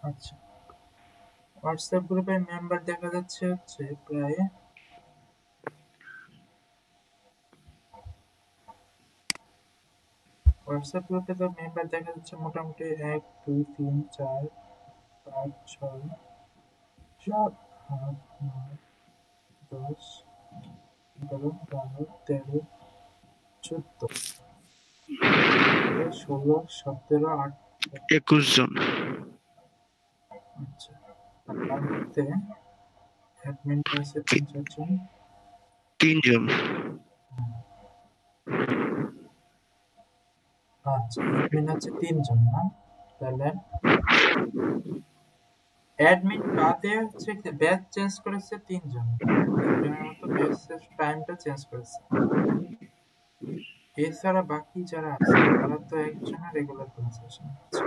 আচ্ছা, হোয়াটসঅ্যাপ গ্রুপে মেম্বার দেখা যাচ্ছে হচ্ছে প্রায় হোয়াটসঅ্যাপ গ্রুপে তো মেম্বার দেখা যাচ্ছে মোটামুটি 1 2 3 4 5 6 7 8 9 10 11 12 13 14 16 17 18। 21 জন। আচ্ছা, আর তার মধ্যে অ্যাডমিন আছে 3 4 জন। 3 জন। আচ্ছা, অ্যাডমিন আছে 3 জন না? তাহলে অ্যাডমিন বাদে হচ্ছে ব্যাচ চেঞ্জ করেছে 3 জন। 3 জনের মতো ব্যাচের টাইমটা চেঞ্জ করেছে। এছাড়া বাকি যারা আছে তারা তো একজনের রেগুলার ক্লাসে আসে না। আচ্ছা,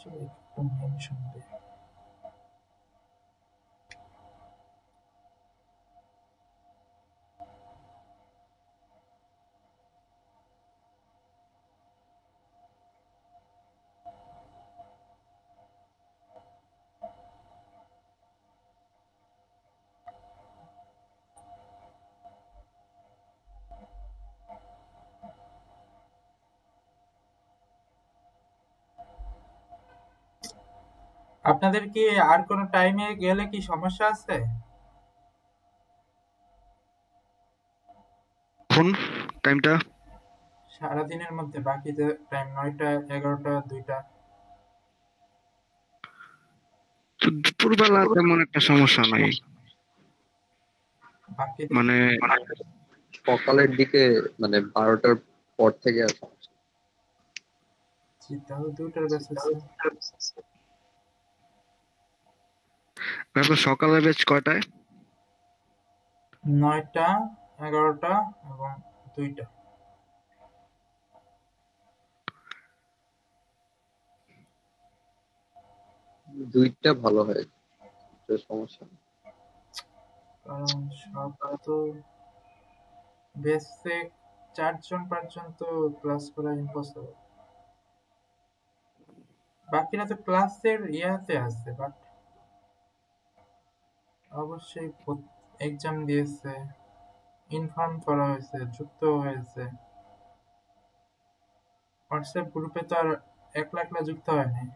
চলো একটু মেনশন দিই। আপনাদের কি আর কোনো টাইমে গেলে কি সমস্যা আছে? কোন টাইমটা? সারাদিনের মধ্যে বাকি যে টাইম 9টা 11টা 2টা তো দুপুরবেলা তেমন একটা সমস্যা নাই, বাকি মানে সকালের দিকে মানে 12টার পর থেকে আর সমস্যা তাহলে 2টার ব্যাচ আছে। আপনার সকালের ব্যাচ কয়টায়? 9টা 11টা এবং 2টা। দুইটা ভালো হয়, তো সমস্যা নেই। কারণ সব তো বেসে 4 জন 5 জন তো ক্লাস করা ইম্পসিবল। বাকিরা তো ক্লাসের ইয়াতে আছে, বাট অবশ্যই এক্সাম দিয়েছে, ইনফর্ম করা হয়েছে, যুক্ত হয়েছে। হোয়াটসঅ্যাপ গ্রুপে তো আর একলা একলা যুক্ত হয় নাই।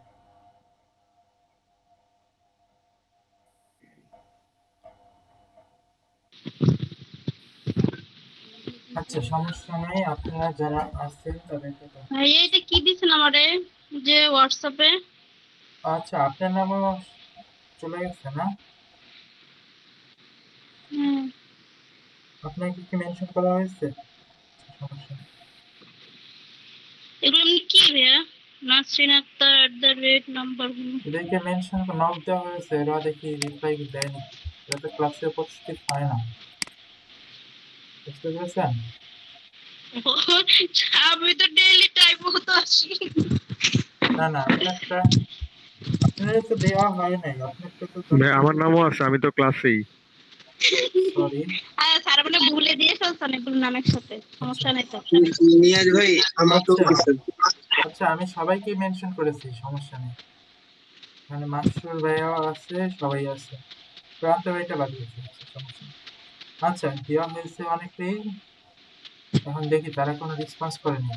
আচ্ছা, সমস্যা নাই, আপনারা যারা আছেন তাদেরকে তো। ভাইয়া এটা কি দিছেন আমারে যে হোয়াটসঅ্যাপে? আচ্ছা, আপনার নামও চলে গেছে না? হ্যাঁ, আপনাকে কি মেনশন করা হয়েছে? সমস্যা নেই। এগুলো এমনি কি ভাইয়া? নাসরিন আক্তার @নাম্বার এদেরকে মেনশন নক দেওয়া হয়েছে, এরা দেখি রিপ্লাই দেয়নি। এরা তো ক্লাসে উপস্থিত হয় না, বুঝতে পেরেছেন? আমি তো ডেইলি টাইপ হতো আসি। না না, আপনার তো দেওয়া হয় নাই, আপনারটা তো আমার নামও আছে, আমি তো ক্লাসেই। সরি। স্যার মানে ভুলে দিয়ে ফেলছে অনেকগুলো নাম একসাথে, আচ্ছা সমস্যা নেই তো। নিয়াজ ভাই আমাকেও আচ্ছা কিছু আচ্ছা, আমি সবাইকে মেনশন করেছি, সমস্যা নেই। মানে মাসুর ভাইয়াও আছে, সবাই আছে, প্রান্ত ভাইটা বাদ গেছে। আচ্ছা, সমস্যা নেই। আচ্ছা, দেওয়া হয়েছে অনেকেই। এখন দেখি তারা কোনো রেসপন্স করেনি।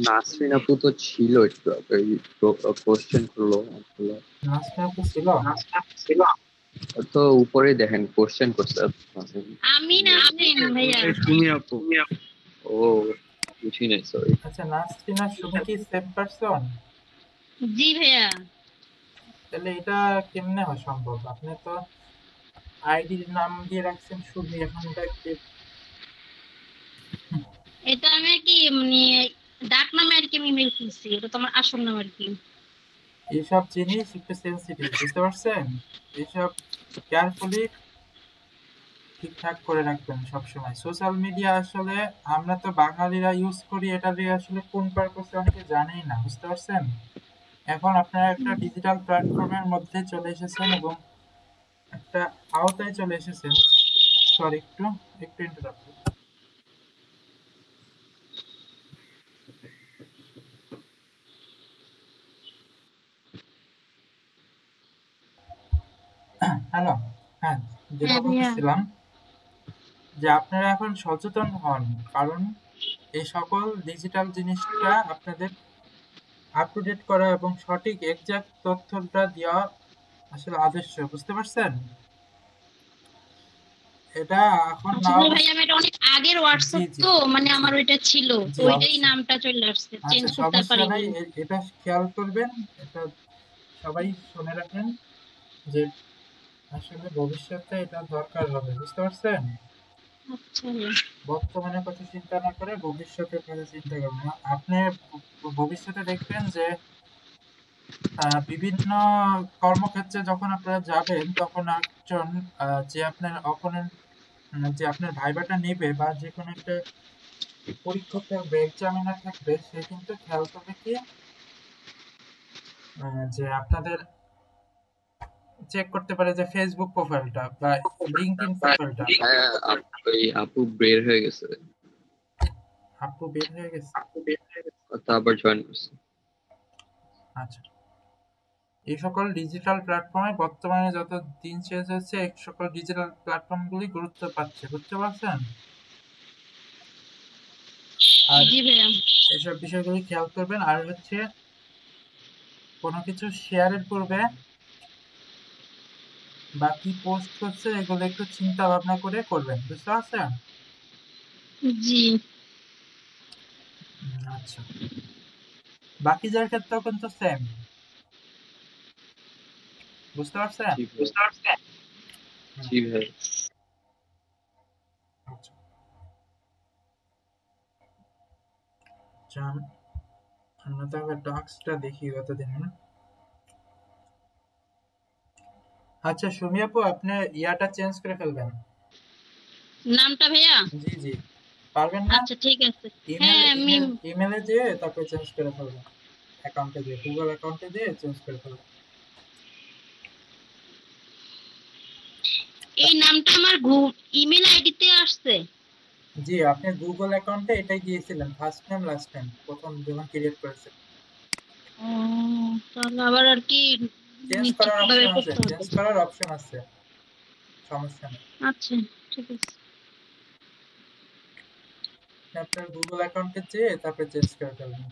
নাসরিন আপু তো ছিল একটু কোশ্চেন করলো। নাসরিন আপু ছিল? তো উপরে দেখেন কোশ্চেন করছে। আমি নাসরিন ভাইয়া। তুমি আপু? ও বুঝি নাই, সরি। আচ্ছা, নাসরিন আর সুমি কি সেম পারসন? জি ভাইয়া। তাহলে এটা কেমনে হয় সম্ভব? আপনি তো আইডির নাম দিয়ে রাখছেন সুমি, এখন এটা এটা আমি আর কি মানে ডাক নামে আর কি আমি ইমেল খুলছি, এটা তো আমার আসল নাম আর কি। এইসব জিনিস একটু সেন্সিটিভ, বুঝতে পারছেন? এইসব কেয়ারফুলি ঠিকঠাক করে রাখবেন সবসময়। সোশ্যাল মিডিয়া আসলে আমরা তো বাঙালিরা ইউজ করি, এটা দিয়ে আসলে কোন পারপাসে অনেকে জানেই না, বুঝতে পারছেন? এখন আপনারা একটা ডিজিটাল প্ল্যাটফর্মের মধ্যে চলে এসেছেন এবং একটা আওতায় চলে এসেছেন। সরি, একটু একটু ইন্টারাপ্ট। হ্যালো, হ্যাঁ, যেটা হ্যাঁ ভাইয়া। বলতেছিলাম যে আপনারা এখন সচেতন হন, কারণ এই সকল ডিজিটাল জিনিসটা আপনাদের আপ টু ডেট করা এবং সঠিক এক্সাক্ট তথ্যটা দেওয়া আসলে আবশ্যক, বুঝতে পারছেন? এটা এখন না আসলে ভাই আমি এটা অনেক আগের জি হোয়াটসঅ্যাপ জি তো মানে জি আমার ওইটা ছিল, তো জি ওইটাই অবশ্যই। নামটা চলে আসছে, চেঞ্জ আচ্ছা, করতে সমস্যা পারিনি। নাই, এটা খেয়াল করবেন। এটা সবাই শুনে রাখেন যে আসলে ভবিষ্যতে এটা দরকার হবে, বুঝতে পারছেন? আচ্ছা ভাইয়া। বর্তমানের কথা চিন্তা না করে ভবিষ্যতের কথা চিন্তা করবেন। আপনি ভবিষ্যতে দেখবেন যে বিভিন্ন কর্মক্ষেত্রে যখন আপনারা যাবেন, তখন একজন যে আপনার অপোনেন্ট, যে আপনার ভাইবাটা নেবে বা যে কোনো একটা পরীক্ষক থাকবে, এক্সামিনার থাকবে, সে কিন্তু খেয়াল করবে কি যে আপনাদের চেক করতে পারে যে ফেসবুক প্রোফাইলটা বা লিঙ্কডইন প্রোফাইলটা। হ্যাঁ, ওই আপু বের হয়ে গেছে, আপু বের হয়ে গেছে? তারপর জয়েন করছে। আচ্ছা, এই সকল ডিজিটাল প্ল্যাটফর্মে বর্তমানে যত দিন শেষ হচ্ছে, এই সকল ডিজিটাল প্ল্যাটফর্মগুলি গুরুত্ব পাচ্ছে, বুঝতে পারছেন? আর জি ভাইয়া। এইসব বিষয়গুলি খেয়াল করবেন। আর হচ্ছে কোনো কিছু শেয়ারের পূর্বে বা কি পোস্ট করছে এগুলো একটু চিন্তা ভাবনা করে করবেন, বুঝতে পারছেন? জি। আচ্ছা, বাকি যার ক্ষেত্রেও কিন্তু সেম, বুঝতে পারছেন? জি ভাই, হুম, জি ভাই। আচ্ছা, চান আমরা তাহলে টাস্কটা দেখি কতদিন। আচ্ছা সুমি আপু, আপনি ইয়াটা চেঞ্জ করে ফেলবেন। নামটা ভাইয়া? জি জি, পারবেন না? আচ্ছা ঠিক আছে। ইমেল হ্যাঁ আমি ইমেল ইমেলে যেয়ে তারপরে চেঞ্জ করে ফেলবেন, অ্যাকাউন্টে দিয়ে, গুগল অ্যাকাউন্টে দিয়ে চেঞ্জ করে ফেলবেন। এই নামটা আমার ইমেল আইডিতে আসছে। জি, আপনি গুগল অ্যাকাউন্টে এটাই দিয়েছিলেন, ফার্স্ট নেম লাস্ট নেম, প্রথম যখন ক্রিয়েট করেছেন। ও, তাহলে আবার আর কি চেঞ্জ করার নিশ্চিতভাবে অপশন আছে, করতে হবে। চেঞ্জ করার অপশন আছে, সমস্যা নেই। আচ্ছা ঠিক আছে। আপনি আপনার গুগল অ্যাকাউন্টে যেয়ে তারপরে চেঞ্জ করে ফেলবেন।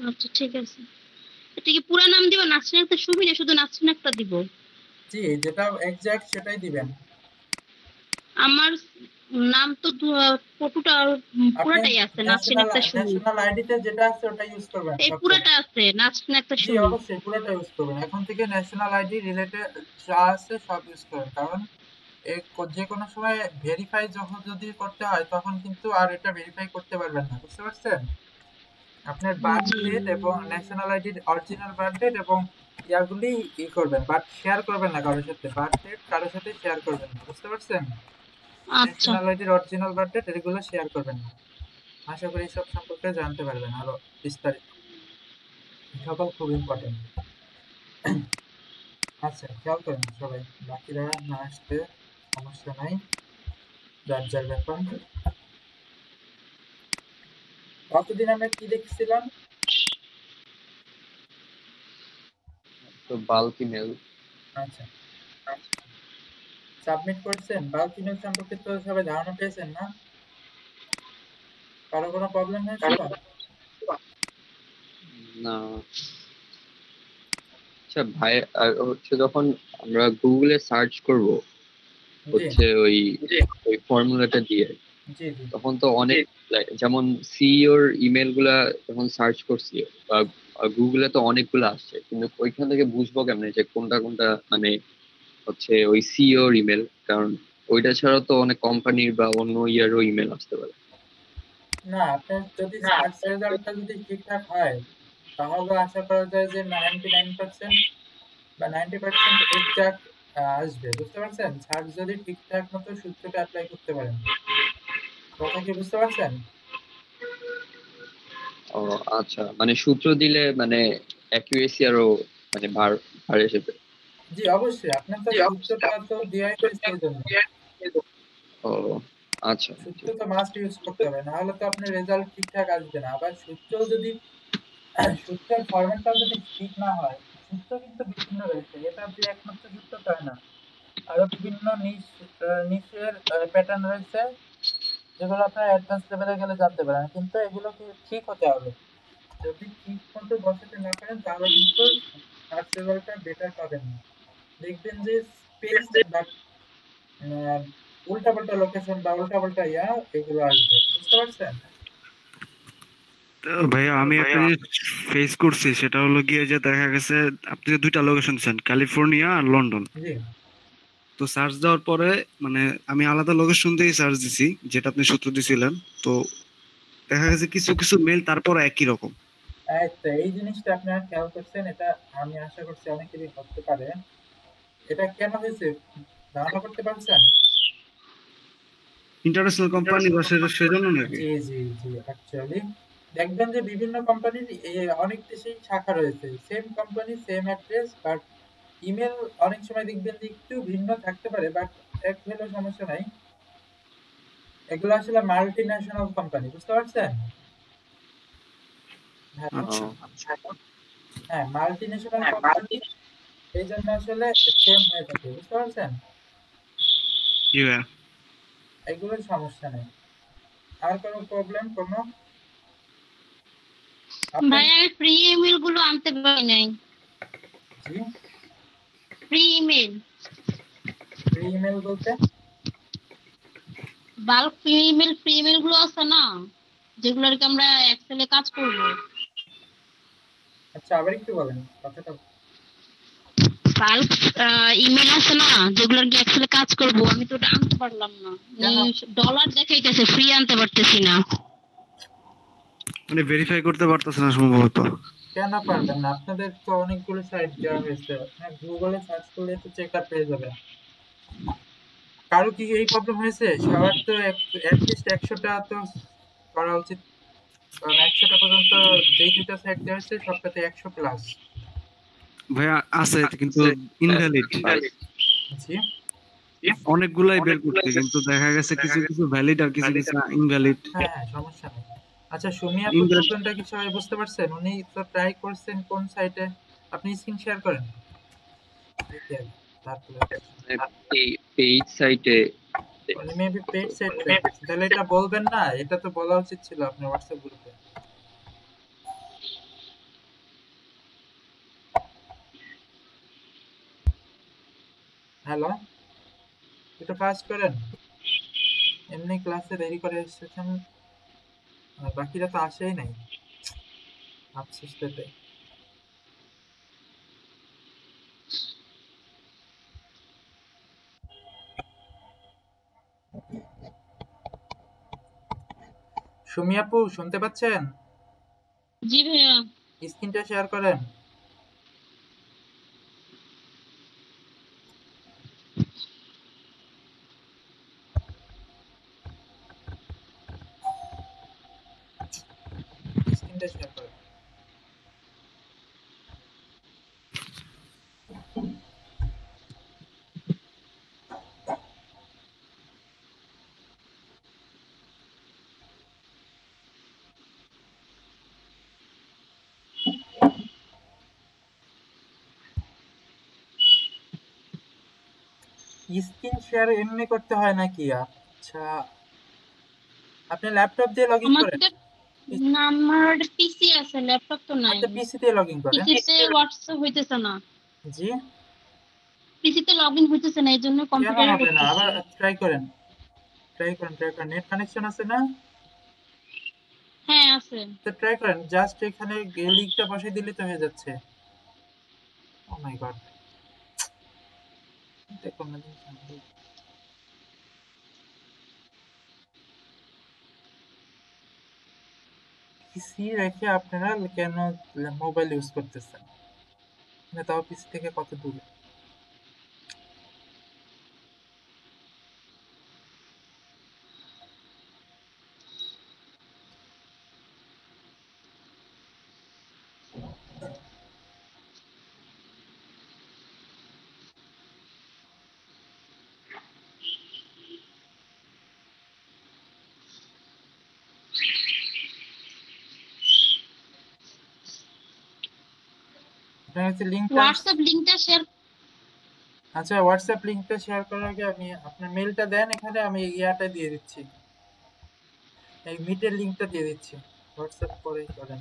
আচ্ছা ঠিক আছে। এটা কি পুরা নাম দিব, নাসরিন আক্তার সুমি, না শুধু নাসরিন আক্তার দিব? জি, যেটা এক্সাক্ট সেটাই দিবেন। আমার নাম তো ফটোটা আপনি পুরাটাই আছে, নাসরিন ন্যাশনাল আক্তার সুমি। ন্যাশনাল আইডিতে যেটা আছে ওটা ইউজ করবেন এই সবসময়। পুরাটা আছে, নাসরিন আক্তার জি সুমি। অবশ্যই পুরোটা ইউজ করবেন, এখন থেকে ন্যাশনাল আইডি রিলেটেড যা আছে সব ইউজ করবেন, কারণ যে কোনো সময় ভেরিফাই যখন যদি করতে হয় তখন কিন্তু আর এটা ভেরিফাই করতে পারবেন না, বুঝতে পারছেন? আপনার বার্থ জি। ডেট এবং ন্যাশনাল আইডির অরিজিনাল বার্থ ডেট এবং ইয়াগুলি করবেন, বাট শেয়ার করবেন না কারোর সাথে, বার্থ ডেট কারোর সাথে শেয়ার করবেন না, বুঝতে পারছেন? আচ্ছা। ন্যাশনাল আইডির অরিজিনাল বার্থ ডেট এগুলো শেয়ার করবেন না। আশা করি এইসব সম্পর্কে জানতে পারবেন আরো বিস্তারিত, সকল খুব ইম্পর্টেন্ট। আচ্ছা, খেয়াল করেন সবাই, বাকিরা না আসতে সমস্যা নাই, যার যার ব্যাপার। কতদিন আমরা কি দেখছিলাম? তো বাল্ক ইমেল। আচ্ছা, সাবমিট করছেন? বাল্ক ইমেল সম্পর্কে তো সবাই ধারণা পেয়েছেন না? কারো কোনো প্রবলেম হয়েছিল? না, আচ্ছা ভাই, হচ্ছে যখন আমরা গুগলে সার্চ করব, জি হচ্ছে ওই ওই ফর্মুলাটা দিয়ে, জি জি তখন তো অনেক যেমন সিইওর ইমেল গুলা যখন সার্চ করছি বা গুগলে তো অনেকগুলো আসছে, কিন্তু ওইখান থেকে বুঝবো কেমনে যে কোনটা কোনটা মানে হচ্ছে ওই সিইওর ইমেল? কারণ ওইটা ছাড়া তো অনেক কোম্পানির বা অন্য ইয়ারও ইমেল আসতে পারে। না, আপনার যদি সার্চ রেজাল্টটা যদি ঠিকঠাক হয় তাহলে আশা করা যায় যে 99% বা 90% এক্সাক্ট আসবে, বুঝতে পারছেন? সার্চ যদি ঠিকঠাক মতো সূত্রটা অ্যাপ্লাই করতে পারেন, কথা কি বুঝতে পারছেন? ও আচ্ছা, মানে সূত্র দিলে মানে অ্যাকুরেসি আরো মানে বাড়ে সেটা। জি অবশ্যই, আপনার তো সূত্রটা তো দেওয়াই হয়েছে এই জন্য। ও আচ্ছা। সূত্র তো মাস্ট ইউজ করতে হবে, না হলে তো আপনার রেজাল্ট ঠিকঠাক আসবে না। আবার সূত্র যদি সূত্রের ফরম্যাটটাও যদি ঠিক না হয়, সূত্র কিন্তু বিভিন্ন রয়েছে, এটা যে একমাত্র সূত্র তা না। আরো বিভিন্ন নিশের প্যাটার্ন রয়েছে, যেগুলো আপনার অ্যাডভান্স লেভেলে গেলে জানতে পারেন, কিন্তু এগুলো কি ঠিক হতে হবে। যদি ঠিক মতো বসাতে না পারেন তাহলে কিন্তু সার্চ রেজাল্টটা বেটার পাবেন না। দেখবেন যে স্পেস বা উল্টাপাল্টা লোকেশন বা উল্টাপাল্টা এগুলো আসবে, বুঝতে পারছেন? তো ভাইয়া আমি একটা জিনিস ফেস করছি, সেটা হলো গিয়ে যে দেখা গেছে আপনি যে দুইটা লোকেশন দিচ্ছেন, ক্যালিফোর্নিয়া আর লন্ডন। জি। তো সার্চ দেওয়ার পরে মানে আমি আলাদা লোকেশন দিয়ে সার্চ দিছি, যেটা আপনি সূত্র দিছিলেন। তো দেখা গেছে কিছু কিছু মেল তারপর একই রকম। আচ্ছা, এই জিনিসটা আপনারা খেয়াল করছেন, এটা আমি আশা করছি অনেকেরই হতে পারে। এটা কেন হয়েছে ধারণা করতে পারছেন? ইন্টারন্যাশনাল কোম্পানি বা সেজন্য নাকি? জি জি জি, অ্যাকচুয়ালি দেখবেন যে বিভিন্ন কোম্পানির অনেক দেশেই শাখা রয়েছে, same company same address, but email অনেক সময় দেখবেন যে একটু ভিন্ন থাকতে পারে, বাট এক হলেও সমস্যা নাই। এগুলো আসলে মাল্টি ন্যাশনাল কোম্পানি, বুঝতে পারছেন? হ্যালো। আচ্ছা। হ্যাঁ, মাল্টি ন্যাশনাল কোম্পানি, এই জন্য আসলে সেম হয়ে থাকে, বুঝতে পারছেন? জি ভাইয়া। এগুলোর সমস্যা নেই। আর কোনো প্রবলেম কোনো? আপনার ভাই আমি ফ্রি ইমেল গুলো আনতে পারি নাই। জি, ফ্রি ইমেল, ফ্রি ইমেল বলতে? বাল্ক ফ্রি ইমেল গুলো আছে না, যেগুলো আর কি আমরা এক্সেলে কাজ করব। আচ্ছা, আবার একটু বলেন কথাটা। বাল্ক ইমেল আছে না, যেগুলো আর কি এক্সেলে কাজ করব, আমি তো ওটা আনতে পারলাম না। কেন? ডলার দেখাইতেছে, ফ্রি আনতে পারতেছি না। মানে ভেরিফাই করতে পারতেছে না সম্ভবত। কেন পারবেন না? আপনাদের তো অনেকগুলো সাইট দেওয়া হয়েছে, আপনার গুগলে সার্চ করলে তো চেক পেয়ে যাবেন। কারো কি এই প্রবলেম হয়েছে? সবার তো অ্যাটলিস্ট 100টা তো করা উচিত, কারণ 100টা পর্যন্ত যেই দুইটা সাইট দেওয়া হয়েছে সবটাতে 100+। ভাইয়া আছে কিন্তু ইনভ্যালিড। জি। অনেকগুলাই বের করতে, কিন্তু দেখা গেছে কিছু কিছু ভ্যালিড আর কিছু কিছু ইনভ্যালিড। হ্যাঁ হ্যাঁ, সমস্যা নেই। আচ্ছা, সুমি আপুর ইনভ্যালিড। প্রবলেমটা কি সবাই বুঝতে পারছেন? উনি তো ট্রাই করছেন কোন সাইটে? আপনি স্ক্রিন শেয়ার করেন দেখি আগে, তারপরে পেজ সাইটে উনি মেবি পেড সাইট ট্রাই করছেন, তাহলে এটা বলবেন না? এটা তো বলা উচিত ছিল আপনার হোয়াটসঅ্যাপ গ্রুপে। হ্যালো, একটু ফাস্ট করেন, এমনি ক্লাসে দেরি করে এসেছেন, আর বাকিরা তো আসেই নাই, আফসোস তো এটাই। সুমি আপু শুনতে পাচ্ছেন? জি ভাইয়া। স্ক্রিনটা শেয়ার করেন। স্ক্রিনটা শেয়ার করেন। স্ক্রিন শেয়ার এমনি করতে হয় নাকি? আচ্ছা, আপনি ল্যাপটপ দিয়ে লগ ইন আমার করেন। তো না, আমার পিসি আছে, ল্যাপটপ তো নাই। আচ্ছা, পিসি দিয়ে লগ ইন করেন। পিসিতে হোয়াটসঅ্যাপ হইতেছে না, জি। পিসিতে লগ ইন হইতেছে না, এই জন্য কেন কম্পিউটারে হবে না? করতেছি। আবার ট্রাই করেন, ট্রাই করেন। নেট কানেকশন আছে না? হ্যাঁ আছে। তো ট্রাই করেন, জাস্ট এখানে লিংকটা বসাই দিলে তো হয়ে যাচ্ছে। ও মাই গড, দেখুন না জিনিস। পিসি রেখে আপনারা কেন মোবাইল ইউজ করতেছেন? মানে তাও পিসি থেকে কত দূরে? আপনার হচ্ছে লিঙ্কটা, হোয়াটসঅ্যাপ লিংকটা শেয়ার। আচ্ছা হোয়াটসঅ্যাপ লিঙ্কটা শেয়ার করার আগে আমি আপনার মেলটা দেন, এখানে আমি ইয়াটা দিয়ে দিচ্ছি, এই মিটের লিঙ্কটা দিয়ে দিচ্ছি। হোয়াটসঅ্যাপ পরেই করেন।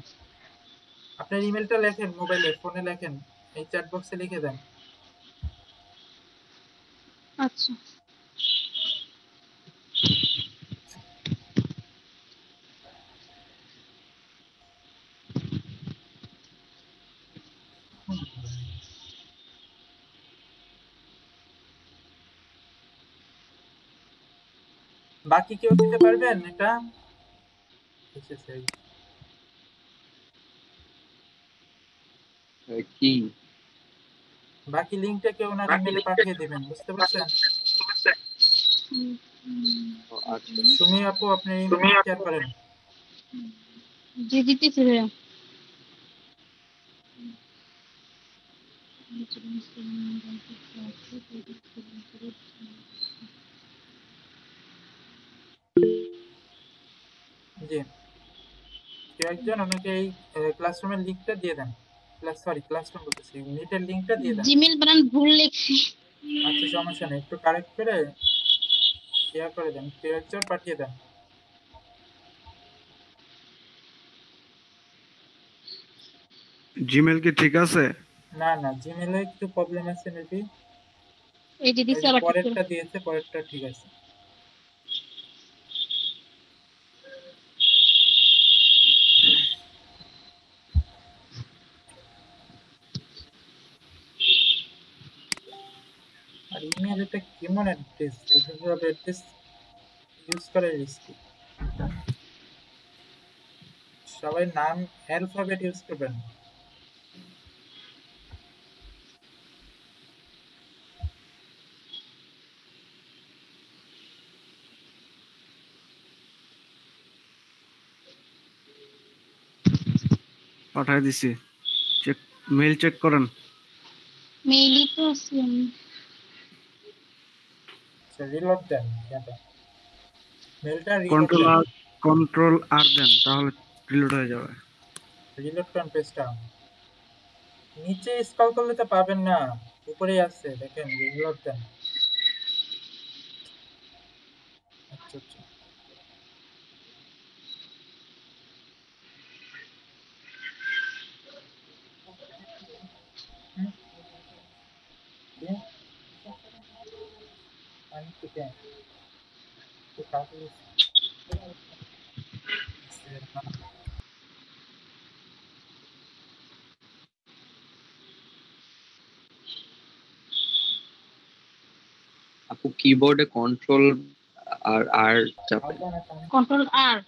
আপনার ইমেলটা লেখেন, মোবাইলে ফোনে লেখেন, এই চ্যাট বক্সে লিখে দেন। আচ্ছা বাকি কেউ দিতে পারবেন এটা? এসেছে। কি বাকি লিঙ্কটা কেউ ওনার ইমেলে পাঠিয়ে দিবেন, বুঝতে পারছেন? ও, আচ্ছা সুমি আপু আপনার ইমেল শেয়ার করেন। জি দিতেছি ভাইয়া। জি, কেউ একজন ওনাকে এই ক্লাসরুমের লিঙ্কটা দিয়ে দেন। ক্লাসরুম বলতেছি, মিটের লিঙ্কটা দিয়ে দেন। জিমেল বানান ভুল লিখছি। আচ্ছা সমস্যা নেই, একটু কারেক্ট করে শেয়ার করে দেন, কেউ একজন পাঠিয়ে দেন। জিমেল কি ঠিক আছে? না না, জিমেলে একটু প্রবলেম আছে মেবি। এই যে দিছি আবার ঠিক করে। পরেরটা দিয়েছে, পরেরটা ঠিক আছে। আর ইমেল এটা কেমন অ্যাড্রেস, এভাবে অ্যাড্রেস ইউজ করা রিস্কি। সবাই নাম অ্যালফাবেট ইউজ করবেন। পাঠাই দিছি, চেক, মেইল চেক করেন। মেইলই তো আছে আমি। আচ্ছা রিলোড দেন, এটা মেলটা রিলোড কন্ট্রোল দেন। আর দেন, তাহলে রিলোড হয়ে যাবে। রিলোড করেন পেজটা। নিচে স্ক্রল করলে তো পাবেন না, উপরেই আছে দেখেন, রিলোড দেন। আচ্ছা আচ্ছা, হুম, দিয়ে আমি তো দেন তো কাউকে আপু কিবোর্ডে কন্ট্রোল আর আর চাপেন। কন্ট্রোল আর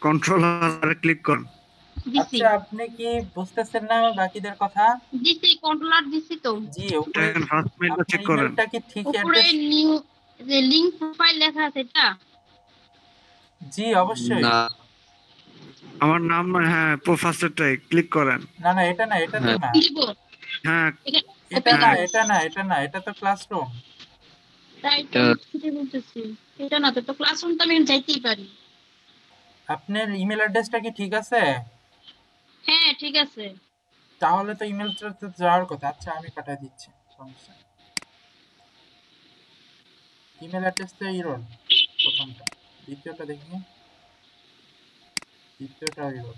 কন্ট্রোল আর ক্লিক করুন। দিছি। আচ্ছা আপনি কি বুঝতেছেন না বাকিদের কথা? দিছি কন্ট্রোল আর দিছি তো। জি, উপরে দেখেন ফার্স্ট মেইলটা আপনার চেক করেন। ইমেলটা কি ঠিক উপরে অ্যাড্রেস? নিউ যে লিংক প্রোফাইল লেখা আছে এটা। জি অবশ্যই। না আমার নাম নয়, হ্যাঁ ফার্স্টেরটাই ক্লিক করেন। না না, এটা না, এটা তো হ্যাঁ। না, ক্লিপবোর্ড হ্যাঁ এটা না, হ্যাঁ। এটা না, এটা না, এটা তো ক্লাসরুম। তাই তো সেটাই বলতেছি। এটা না তো ক্লাসরুম তো আমি যাইতেই পারি। আপনার ইমেল অ্যাড্রেসটা কি ঠিক আছে? হ্যাঁ ঠিক আছে। তাহলে তো ইমেলটা তো যাওয়ার কথা। আচ্ছা আমি পাঠিয়ে দিচ্ছি, সমস্যা নেই। ইমেল অ্যাড্রেসটা ইরোর প্রথমটা, দ্বিতীয়টা দেখি, দ্বিতীয়টা ইরোর।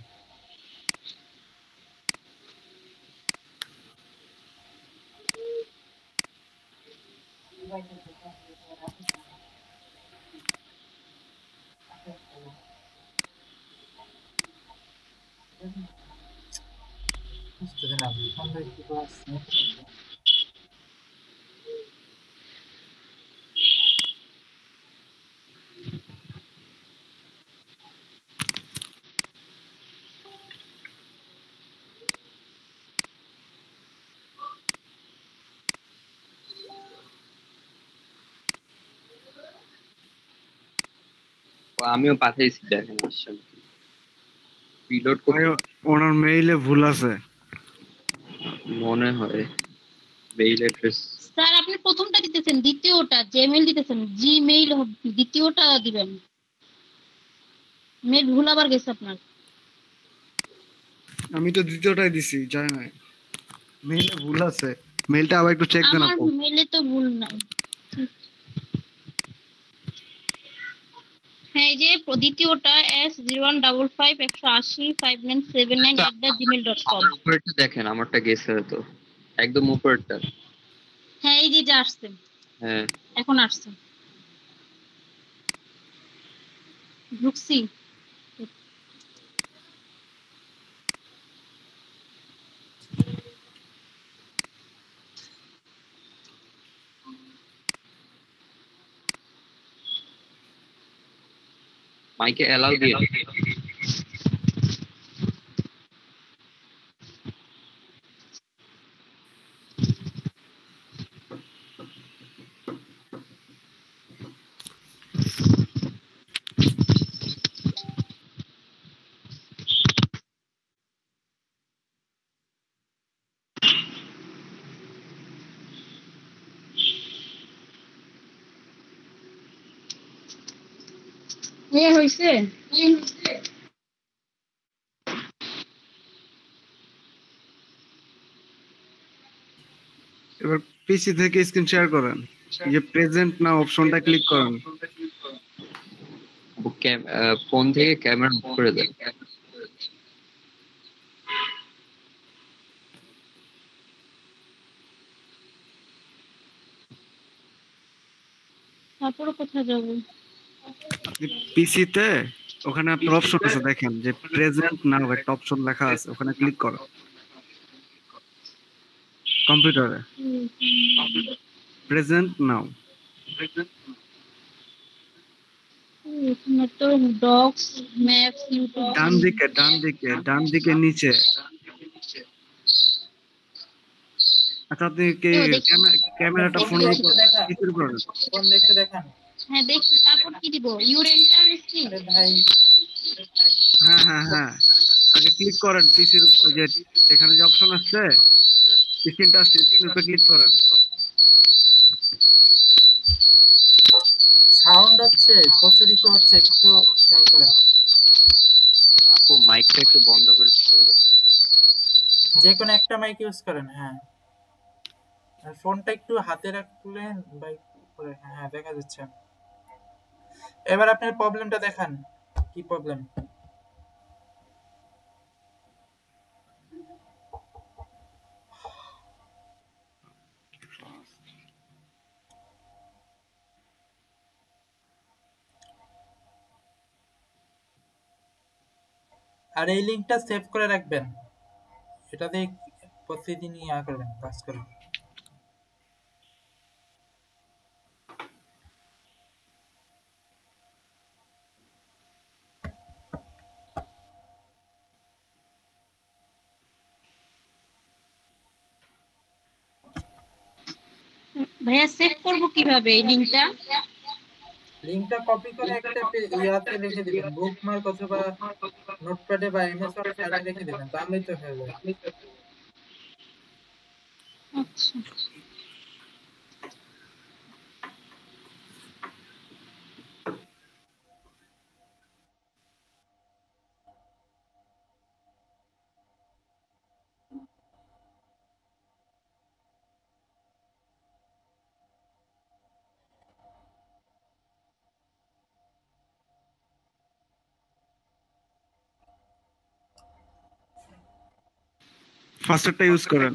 বুঝতেছি না, আমরা একটু ক্লাস আমিও পাঠাইছি, দেখেন আসছে রিলোড ভাই, করতে ওনার মেইলে ভুল আছে। মনে হয় মেইল অ্যাড্রেস। স্যার আপনি প্রথমটা দিতেছেন, দ্বিতীয়টা জিমেইল দিতেছেন, জিমেইল দ্বিতীয়টা দিবেন। মেইল ভুল আবার গেছে আপনার। আমি তো দ্বিতীয়টাই দিছি, যায় না, মেইলে ভুল আছে, মেইলটা আবার একটু চেক দেন আমার আপু। মেলে তো ভুল নাই। হ্যাঁ, এই যে দ্বিতীয়টা S0155185979@gmail.com। উপরেরটা দেখেন, আমারটা গেছে তো একদম উপরেরটা। হ্যাঁ, এই যে আসছে, হ্যাঁ এখন আসছে, ঢুকছি। মাইকে অ্যালাউ দিয়ে দিন। হয়েছে। এবার পিসি থেকে স্ক্রিন শেয়ার করেন, এই যে প্রেজেন্ট না অপশনটা ক্লিক করেন। ফোন থেকে ক্যামেরা অফ করে দেন। তারপরে কোথায় যাবো? আপনি পিসিতে ওখানে আপনার অপশন আছে, দেখেন যে প্রেজেন্ট নাও একটা অপশন লেখা আছে, ওখানে ক্লিক করো। কম্পিউটারে প্রেজেন্ট নাও, এখানে তো ডক্স, ম্যাপস, ইউটিউব। ডান দিকে নিচে। আচ্ছা, আপনি কি ক্যামেরাটা ফোন ফোনের উপর দেখতে দেখান, পিসির উপর? ফোন দেখতে দেখান। হ্যাঁ দেখছি, তারপর কি দিব? Your enter screen. আরে ভাই, হ্যাঁ হ্যাঁ হ্যাঁ, আগে ক্লিক করেন পিসির উপর, যে এখানে যে অপশন আছে স্ক্রিনটা আছে, স্ক্রিনের উপর ক্লিক করেন। সাউন্ড হচ্ছে, প্রচুর ইকো হচ্ছে, একটু খেয়াল করেন। আপু মাইকটা একটু বন্ধ করে দিন। যে কোনো একটা মাইক ইউজ করেন। হ্যাঁ, আর ফোনটা একটু হাতে রাখলেন বা একটু উপরে। হ্যাঁ, দেখা যাচ্ছে। এবার আপনার প্রবলেমটা দেখান, কি প্রবলেম? আর এই লিংকটা সেভ করে রাখবেন, এটাতে প্রতিদিন করবেন, কাজ করবেন। ভাইয়া সেভ করব কিভাবে এই লিংকটা? লিংকটা কপি করে একটা ইয়াতে রেখে দিবেন, বুকমার্ক অথবা নোটপ্যাডে বা এমএস ওয়ার্ড ফাইলে রেখে দিবেন, তাহলেই তো হয়ে যাবে। আচ্ছা, ফার্স্টারটা ইউজ করেন,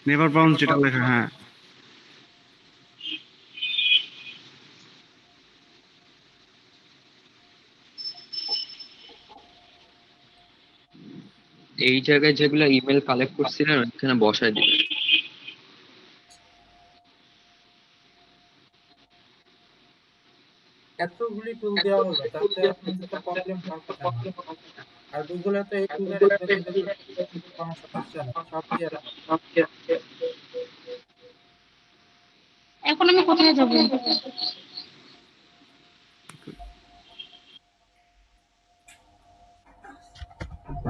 নেভার বাউন্স যেটা লেখা। হ্যাঁ, এই জায়গায় যেগুলো ইমেল কালেক্ট করছিলেন ওইখানে বসায় দিবেন। এতগুলি টুল দেওয়া হলো, তাতে আপনাদের তো প্রবলেম হওয়ার কথা না। আর গুগলে তো এই টুলের অ্যাভেলেবেল কোনো সমস্যা নেই, সব দিয়ে রাখে। এখন আমি কোথায় যাব?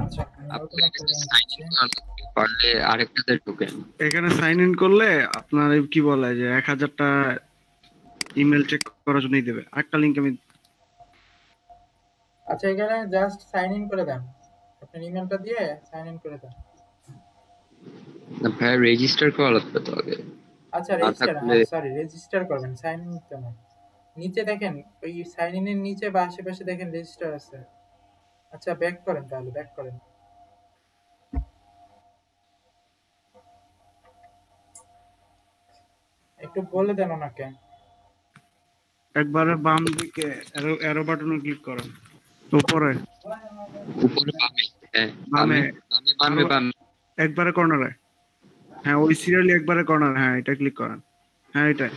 আচ্ছা, আমি নতুন আপনার একটা কাছে লিংক সাইন দিচ্ছি। ইন করা লাগবে, পারলে আরেকটাতে ঢুকেন। এখানে সাইন ইন করলে আপনার এই কি বলে যে 1000টা ইমেল চেক করার জন্যই দেবে। আরেকটা লিংক আমি আচ্ছা, এখানে জাস্ট সাইন ইন করে দেন, আপনার ইমেলটা দিয়ে সাইন ইন করে দেন। না ভাই রেজিস্টার করা লাগবে তো আগে, আচ্ছা না রেজিস্টার, থাকলে হ্যাঁ সরি রেজিস্টার করবেন, সাইন ইন তো না। নিচে দেখেন ওই সাইন ইনের নিচে বা আশেপাশে দেখেন রেজিস্টার আছে। আচ্ছা ব্যাক করেন, তাহলে ব্যাক করেন। একটু বলে দেন ওনাকে। একবারে বাম দিকে এরো এরো বাটনে ক্লিক করেন, উপরে উপরে বামে, হ্যাঁ বামে বামে বামে আরো বামে একবারে কর্নারে, হ্যাঁ ওই সিরিয়ালি একবারে কর্নার, হ্যাঁ এটা ক্লিক করেন, হ্যাঁ এটা।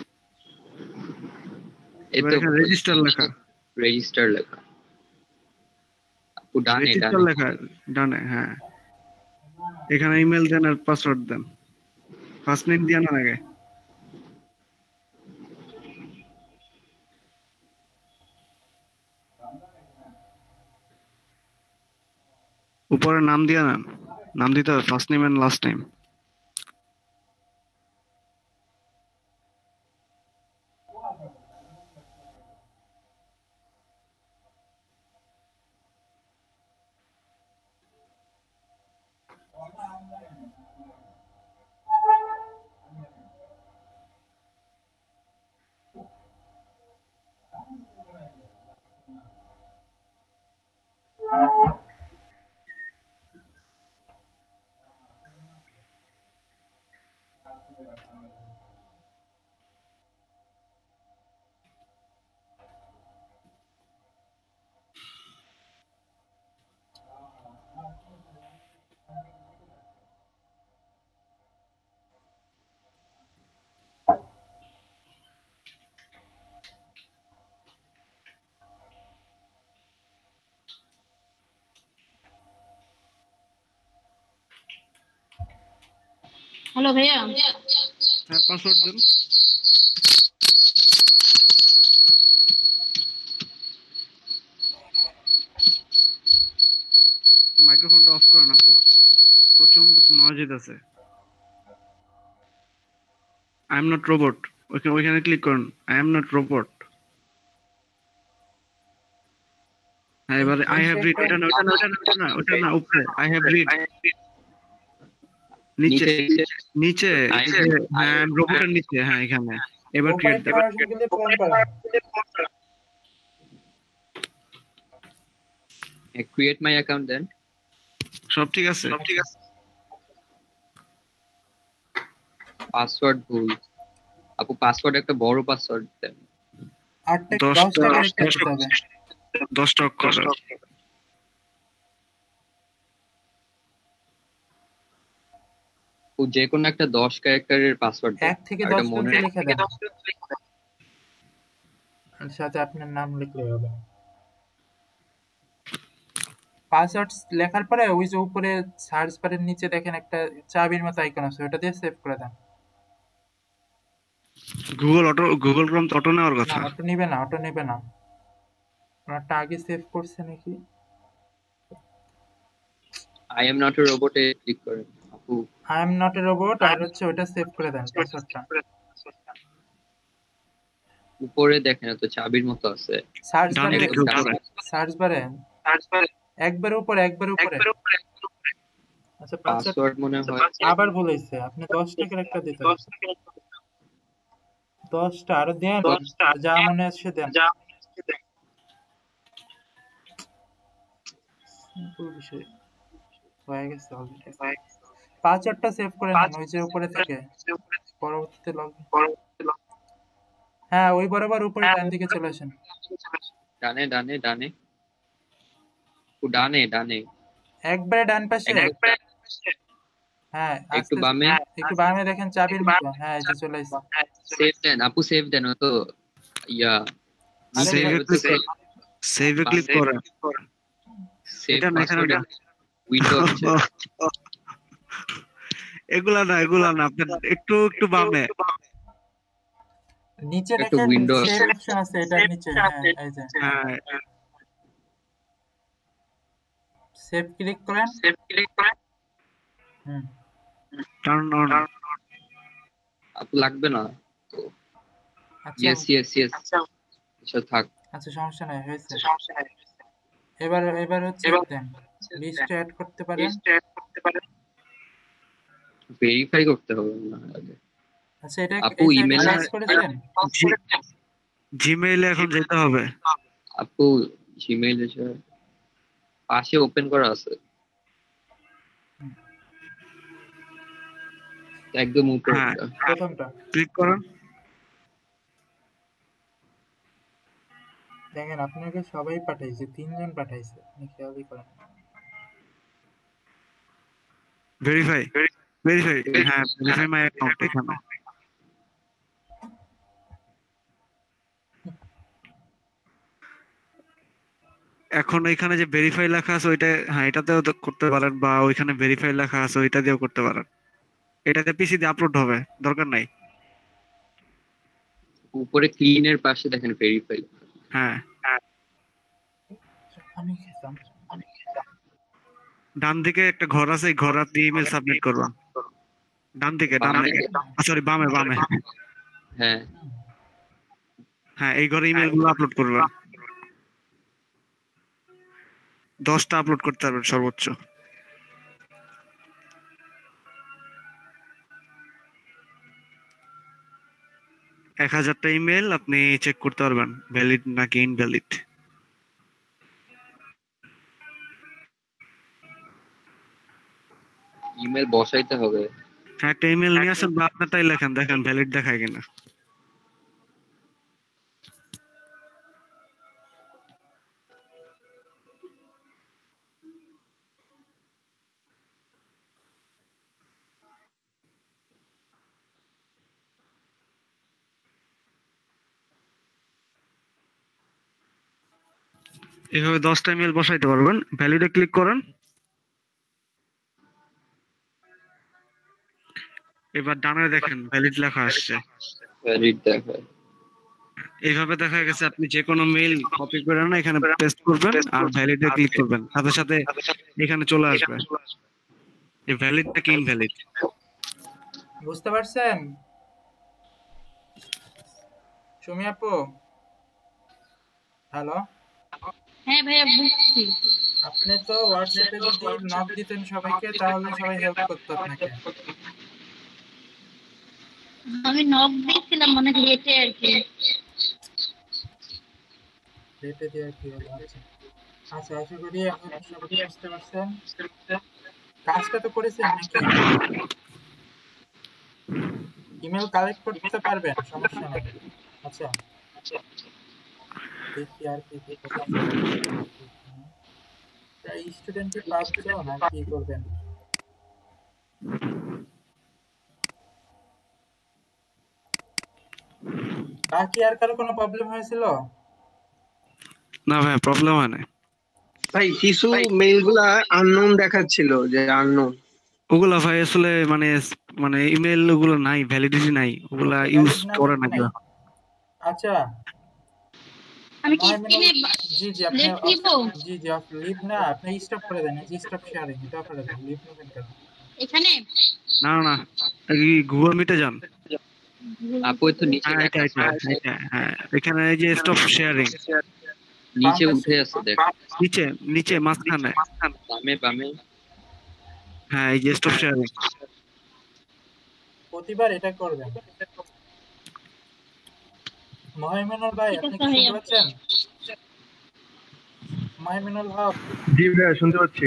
এই এবার তো এখানে রেজিস্টার লেখা, রেজিস্টার লেখা। ও ডানে রেজিস্টার ডানে লেখা ডানে, হ্যাঁ এখানে ইমেল দেন আর পাসওয়ার্ড দেন। ফার্স্ট নেম দিয়ে নেন আগে, উপরে নাম দিয়ে নেন, নাম দিতে হবে first name and last name. Hello ভাইয়া, হ্যাঁ পাসওয়ার্ড দেন। মাইক্রোফোনটা অফ করেন আপু, প্রচন্ড নয়েজ হইতাছে। আই এম নট রোবট, ওইখানে ক্লিক করুন, আই এম নট রোবট। হ্যাঁ এবারে আই হ্যাভ রিড, ওটা না ওটা না ওটা না ওটা না ওটা না, উপরে আই হ্যাভ রিড, নিচে নিচে হ্যাঁ রোবটের নিচে, হ্যাঁ এখানে। এবার ক্রিয়েট দেন, ক্রিয়েট মাই অ্যাকাউন্ট দেন। সব ঠিক আছে। পাসওয়ার্ড ভুল আপু, পাসওয়ার্ড একটা বড় পাসওয়ার্ড দেন। 10টা অক্ষর। ও যে কোনো একটা 10 ক্যারেক্টারের পাসওয়ার্ড 1 থেকে 10 পর্যন্ত লিখে দেন, আর সাথে আপনার নাম লিখলে হবে। পাসওয়ার্ড লেখার পরে ওই যে উপরে সার্চ বারের নিচে দেখেন একটা চাবির মতো আইকন আছে, ওটা দিয়ে সেভ করে দেন। গুগল ক্রোম তো অটো নেওয়ার কথা। না অটো নেবে না। আপনারটা আগে সেভ করছে নাকি? আই এম নট এ রোবটে ক্লিক করেন আপু। I'm not a robot আর হচ্ছে ওটা সেভ করে দেন পাসওয়ার্ডটা। উপরে দেখেন তো চাবির মতো আছে, সার্চ বারে একবার উপরে। আচ্ছা পাসওয়ার্ড মনে হয় আবার ভুল হয়েছে, আপনি 10 টাকার একটা দিতে হবে। 10টা আরো দেন, যা মনে আছে দেন। সিম্পল বিষয় হয়ে গেছে অলরেডি। পাসওয়ার্ডটা সেভ করে নেন ওই যে উপরে থেকে, পরবর্তীতে লগইন। হ্যাঁ ওই বরাবর উপরে ডান দিকে চলে আসেন। ডানে একবারে ডান পাশে, হ্যাঁ একটু বামে দেখেন চাবির মতো, হ্যাঁ এই যে চলে আসছে। সেভ দেন আপু, সেভ দেন তো ইয়া সেভ এ ক্লিক করেন। এটা না এখানে উইন্ডোজ এগুলা না আপনার একটু বামে নিচে দেখেন সেভ অপশন আছে, এটার নিচে, হ্যাঁ এই যে হ্যাঁ সেভ ক্লিক করেন। টার্ন অন আপু লাগবে না তো। আচ্ছা আচ্ছা থাক, আচ্ছা সমস্যা নাই, হয়েছে। এবার হচ্ছে দেন লিস্টে অ্যাড করতে পারেন। ভেরিফাই করতে হবে না আগে। আচ্ছা, এটা আপু ইমেল কাজ করেছেন? জিমেইলে এখন যেতে হবে। আপু জিমেইল এসে পাশে ওপেন করা আছে, একদম উপরে। হ্যাঁ, প্রথমটা ক্লিক করুন। দেখেন আপনাকে সবাই পাঠাইছে, 3 জন পাঠাইছে, আপনি খেয়ালই করেন। ভেরিফাই হ্যাঁ, ভেরিফাই মাই অ্যাকাউন্ট এখানে। এখন এখানে যে ভেরিফাই লেখা আছে ওইটা, হ্যাঁ এটাতেও তো করতে পারেন, বা ওইখানে ভেরিফাই লেখা আছে ওইটা দিয়েও করতে পারেন। এটাতে পিসি দিয়ে আপলোড হবে, দরকার নাই। উপরে ক্লিনের পাশে দেখেন ভেরিফাই। হ্যাঁ, আমি খেতাম। ডান দিকে একটা ঘর আছে, এই ঘর দিয়ে ইমেল সাবমিট করবেন। ডান দিকে, সরি বামে। হ্যাঁ হ্যাঁ, এই ঘরে ইমেল গুলো আপলোড করবেন। 10টা আপলোড করতে পারবেন সর্বোচ্চ। এক 1000টা ইমেল আপনি চেক করতে পারবেন ভ্যালিড নাকি ইনভ্যালিড। ইমেল বসাইতে হবে। হ্যাঁ, একটা ইমেল নিয়ে আসেন বা আপনারটাই লেখেন, দেখেন ভ্যালিড দেখায় কিনা। এভাবে 10টা ইমেল বসাইতে পারবেন। ভ্যালিডে ক্লিক করেন। এবার ডানে দেখেন ভ্যালিড লেখা আসছে। ভ্যালিড দেখায়। এইভাবে দেখা গেছে আপনি যে কোনো মেইল কপি করে না এখানে পেস্ট করবেন আর ভ্যালিডে ক্লিক করবেন, সাথে সাথে এখানে চলে আসবে এই ভ্যালিড নাকি ইনভ্যালিড। বুঝতে পারছেন সুমি আপু? হ্যালো, হ্যাঁ ভাইয়া বুঝছি। আপনি তো হোয়াটসঅ্যাপে যদি নক দিতেন সবাইকে, তাহলে সবাই হেল্প করতো আপনাকে। আমি নক দিয়েছিলাম অনেক লেটে আর কি। রেটে দিয়ে কি হলো? আচ্ছা আচ্ছা, আশা করি এখন সবাই বুঝতে পারছেন। কাজটা তো করেছেন নাকি? ইমেল কালেক্ট করতে পারবেন, সমস্যা নাই। আচ্ছা, দেখি আর কি কি করতে পারি। স্টুডেন্টই 5 জন, আর কি করবেন? বাকি আর কারো কোনো প্রবলেম হয়েছিল? না ভাই, প্রবলেম হয় না। ভাই কিছু মেইল গুলা আননোন দেখাচ্ছিল, যে আননোন। ওগুলা ভাই আসলে মানে মানে ইমেল ওগুলো নাই, ভ্যালিডিটি নাই, ওগুলা ইউজ Valid না করে মানে না নাই। কেউ। আচ্ছা, আমি কি মহামিনুল, স্ক্রিনে জি জি আপনি লেট নিব? জি আপনি লিভ না, আপনি স্টপ করে দেন, জি স্টপ শেয়ারিং এটা করে দেন, লিভ নেবেন কেন? এখানে না, এই গুগল মিটে যান। আপু তো নিচে হ্যাঁ, লেখা আছে। হ্যাঁ, এখানে এই যে স্টপ শেয়ারিং, নিচে উঠে আছে দেখ, নিচে মাঝখানে। বামে। হ্যাঁ, এই যে স্টপ শেয়ারিং। প্রতিবার এটা করবেন। মহামিনুল ভাই, ঠিক আপনি আছে কি শুনতে ভাইয়া। পাচ্ছেন? মহামিনুল হক, জি ভাইয়া শুনতে পাচ্ছি।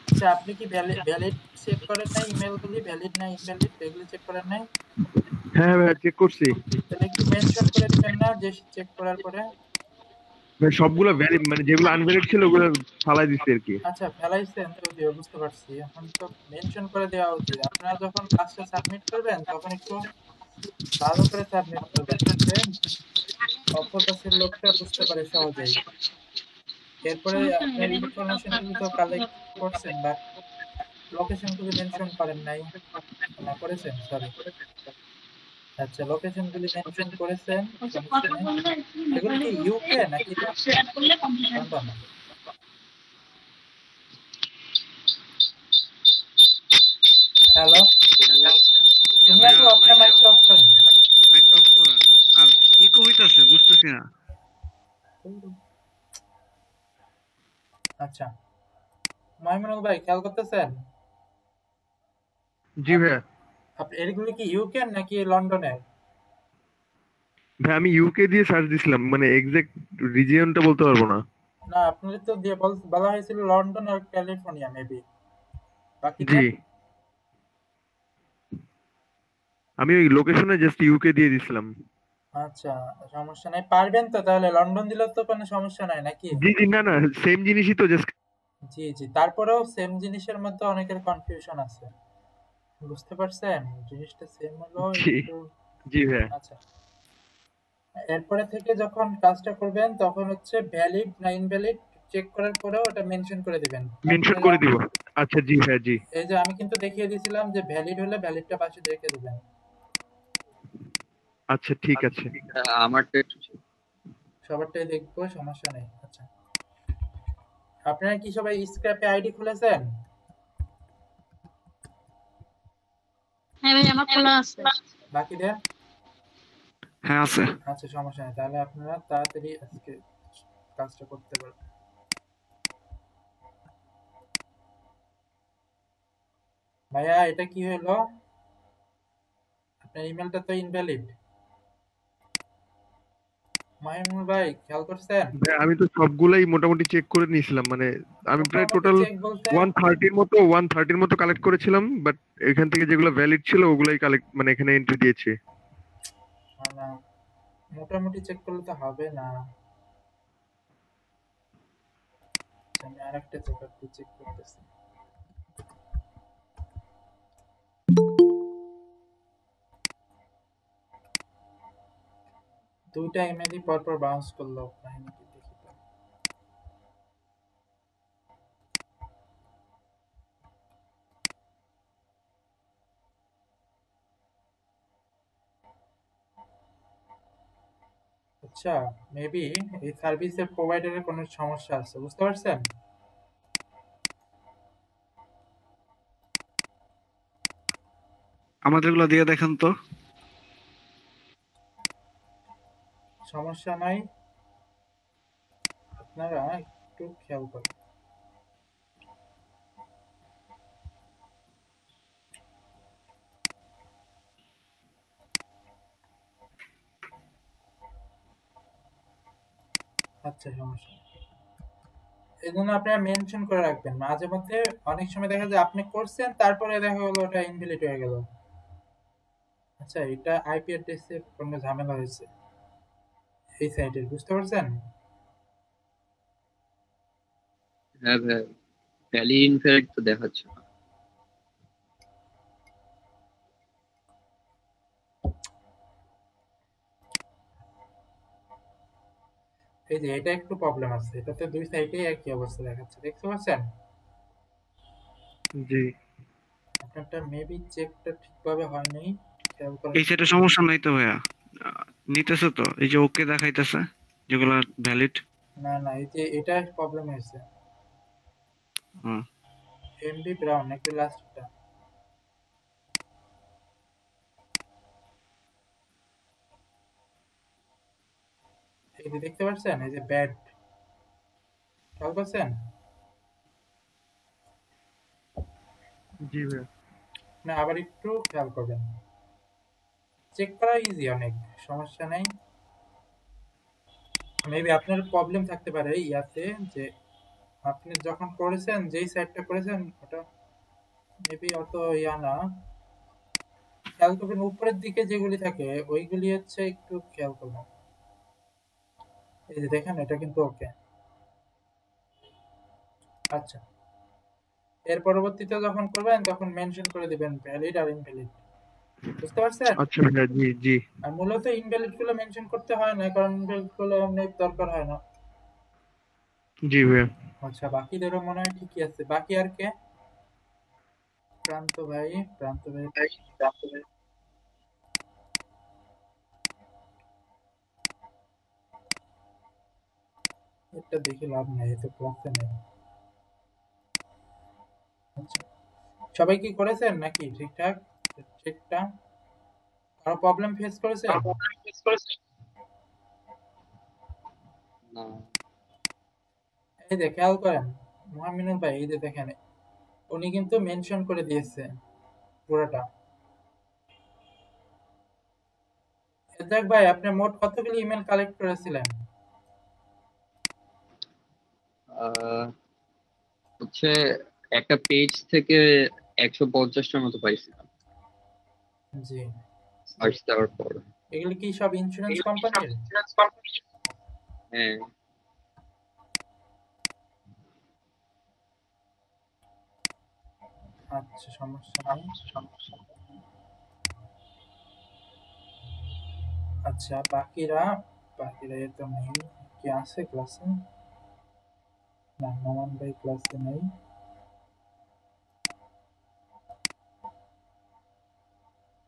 আচ্ছা আপনি কি ভ্যালিড চেক করেন নাই? ইমেলগুলি ভ্যালিড না ইনভ্যালিড এগুলি চেক করেন নাই? হ্যাঁ ভাইয়া চেক করছি। তাহলে একটু মেনশন করে দিবেন না যে চেক করার পরে? ভাই সবগুলো ভ্যালিড, মানে যেগুলো আনভ্যালিড ছিল ওগুলো ফালাই দিচ্ছি আর কি। আচ্ছা, ফেলাইছেন যদিও, বুঝতে পারছি। এখন তো মেনশন করে দেওয়া উচিত। আপনারা যখন কাজটা সাবমিট করবেন তখন একটু ভালো করে সাবমিট করবেন, যাতে অপর পাশের লোকটা বুঝতে পারে সহজেই। এরপরে আপনার ইনফরমেশন গুলো তো কালেক্ট করছেন, বাট লোকেশন গুলো মেনশন করেন নাই, না করেছেন? সরি, আচ্ছা লোকেশন গুলি মেনশন করেছেন, আচ্ছা, সমস্যা কথা নেই। বললে এগুলো কি ইউকে নাকি শেয়ার করলে কমপ্লিট হবে। লন্ডন? হ্যালো, তুমি ভাইয়া, একটু আপনার মাইকটা অফ করেন। মাইকটা অফ করেন। আর ইকো হইতাছে, বুঝতেছি না। আচ্ছা, মাইমুনুল ভাই খেয়াল করতেছেন? জি ভাইয়া। আপনি এগুলো কি ইউকে নাকি লন্ডনের? ভাই আমি ইউকে দিয়ে সার্চ দিছিলাম, মানে এক্সাক্ট রিজিয়নটা বলতে পারবো না। না, আপনাদের তো দিয়ে বলা হয়েছিল লন্ডন আর ক্যালিফোর্নিয়া মেবি। জি, বাকিদের? আমি ওই লোকেশনে জাস্ট ইউকে দিয়ে দিছিলাম। আচ্ছা, সমস্যা নাই। পারবেন তো তাহলে? লন্ডন দিলেও তো কোনো সমস্যা নাই নাকি? জি জি, না না, সেম জিনিসই তো, জাস্ট। জি জি, তারপরেও সেম জিনিসের মধ্যে অনেকের কনফিউশন আছে, বুঝতে পারছেন? জিনিসটা সেম হলেও জি একটু। জি ভাইয়া। আচ্ছা, এরপরে থেকে যখন কাজটা করবেন তখন হচ্ছে ভ্যালিড না ইনভ্যালিড চেক করার পরেও ওটা মেনশন করে দিবেন। মেনশন করে দিব। আচ্ছা জি ভাইয়া, জি। এই যে আমি কিন্তু দেখিয়ে দিয়েছিলাম যে ভ্যালিড হলে ভ্যালিডটা পাশে রেখে দিবেন। আচ্ছা ঠিক আছে। আমারটা একটু সবারটাই দেখবো, সমস্যা নেই। আচ্ছা, আপনারা কি সবাই স্ক্র্যাপে আইডি খুলেছেন? হ্যাঁ ভাই, আমার খোলা আছে। বাকিদের? হ্যাঁ আছে। আচ্ছা, সমস্যা নেই, তাহলে আপনারা তাড়াতাড়ি আজকে কাজটা করতে পারবেন। ভাইয়া এটা কি হলো? আপনার ইমেলটা তো ইনভ্যালিড। মাহিমুল ভাই খেয়াল করছেন? ভাইয়া আমি তো সবগুলাই মোটামুটি চেক করে নিয়েছিলাম, মানে আমি প্রায় মোটামুটি টোটাল চেক বলতে 130 মতো কালেক্ট করেছিলাম, বাট এখান থেকে যেগুলো ভ্যালিড ছিল ওগুলাই কালেক্ট, মানে এখানে এন্ট্রি দিয়েছি। না, মোটামুটি চেক করলে তো হবে না। আচ্ছা, আমি আরেকটা চেক করতেছি। দুইটা ইমেলই পরপর বাউন্স করলো, কাহিনী কি দেখি তো। আচ্ছা, মেবি এই সার্ভিসের প্রোভাইডারের কোনো সমস্যা আছে, বুঝতে পারছেন? আমাদেরগুলো দিয়ে দেখেন তো। সমস্যা নাই, আপনারা একটু খেয়াল করেন। আচ্ছা, সমস্যা নেই। এই জন্য আপনারা মেনশন করে রাখবেন মাঝে মধ্যে। অনেক সময় দেখা যায় আপনি করছেন, তারপরে দেখা গেলো ওটা ইনভ্যালিড হয়ে গেল। আচ্ছা, এটা আইপি অ্যাড্রেসের কোনো ঝামেলা হয়েছে এই সাইটের, বুঝতে পারছেন? হ্যাঁ ভাই, ভ্যালি ইনফ্যাক্ট তো দেখাচ্ছে না। এই যে এটা একটু প্রবলেম আছে, এটাতে দুই সাইডে একই অবস্থা দেখাচ্ছে, দেখতে পাচ্ছেন? জি। আপনারটা মেবি চেকটা ঠিকভাবে হয়নি, খেয়াল করেন। এই সেটা সমস্যা নাই তো ভাইয়া, নিতেছে তো, এই যে ওকে দেখাইতেছে যেগুলো ভ্যালিড। না না, এই যে এটা প্রবলেম হয়েছে। হুম। এমবি ব্রাউন একটু লাস্টটা। এই যে দেখতে পাচ্ছেন, এই যে ব্যাড, খেয়াল করছেন? জি ভাইয়া। না, আবার একটু খেয়াল করবেন। চেক করা ইজি অনেক, সমস্যা নাই। মেবি আপনার প্রবলেম থাকতে পারে ইয়াতে, যে আপনি যখন করেছেন, যেই সাইটটা করেছেন ওটা মেবি অত ইয়া না। খেয়াল করবেন উপরের দিকে যেগুলি থাকে ওইগুলি হচ্ছে একটু খেয়াল করবেন। এই যে দেখেন, এটা কিন্তু ওকে। আচ্ছা, এর পরবর্তীতে যখন করবেন তখন মেনশন করে দিবেন ভ্যালিড আর ইনভ্যালিড, বুঝতে পারছেন? আচ্ছা ভাইয়া, জি জি। আর মূলত ইনভ্যালিড গুলো মেনশন করতে হয় না, কারণ ইনভ্যালিড গুলো এমনি দরকার হয় না। জি ভাইয়া। আচ্ছা, বাকিদেরও মনে হয় ঠিকই আছে। বাকি আর কে? প্রান্ত ভাই, প্রান্ত ভাই। এটা দেখে লাভ নাই, এতে ক্লাসে নেই। আচ্ছা, সবাই কি করেছেন নাকি ঠিকঠাক চেকটা? কারো প্রবলেম ফেস করেছেন? না, এই যে খেয়াল করেন, মুহাম্মিনুল ভাই এই যে দেখেন, উনি কিন্তু মেনশন করে দিয়েছে পুরোটা। দেখ ভাই, আপনি মোট কতগুলো ইমেল কালেক্ট করেছিলেন? আহ, হচ্ছে একটা পেজ থেকে 150টার মতো পাইছিলাম জি। সার্চ দেওয়ার পর। এগুলো কি সব ইন্স্যুরেন্স কোম্পানির? হ্যাঁ, আচ্ছা, সমস্যা নেই। আচ্ছা, বাকিরা বাকিরা এ তো নেই। কি আছে ক্লাসে? না, নোমান ভাই ক্লাসে নেই।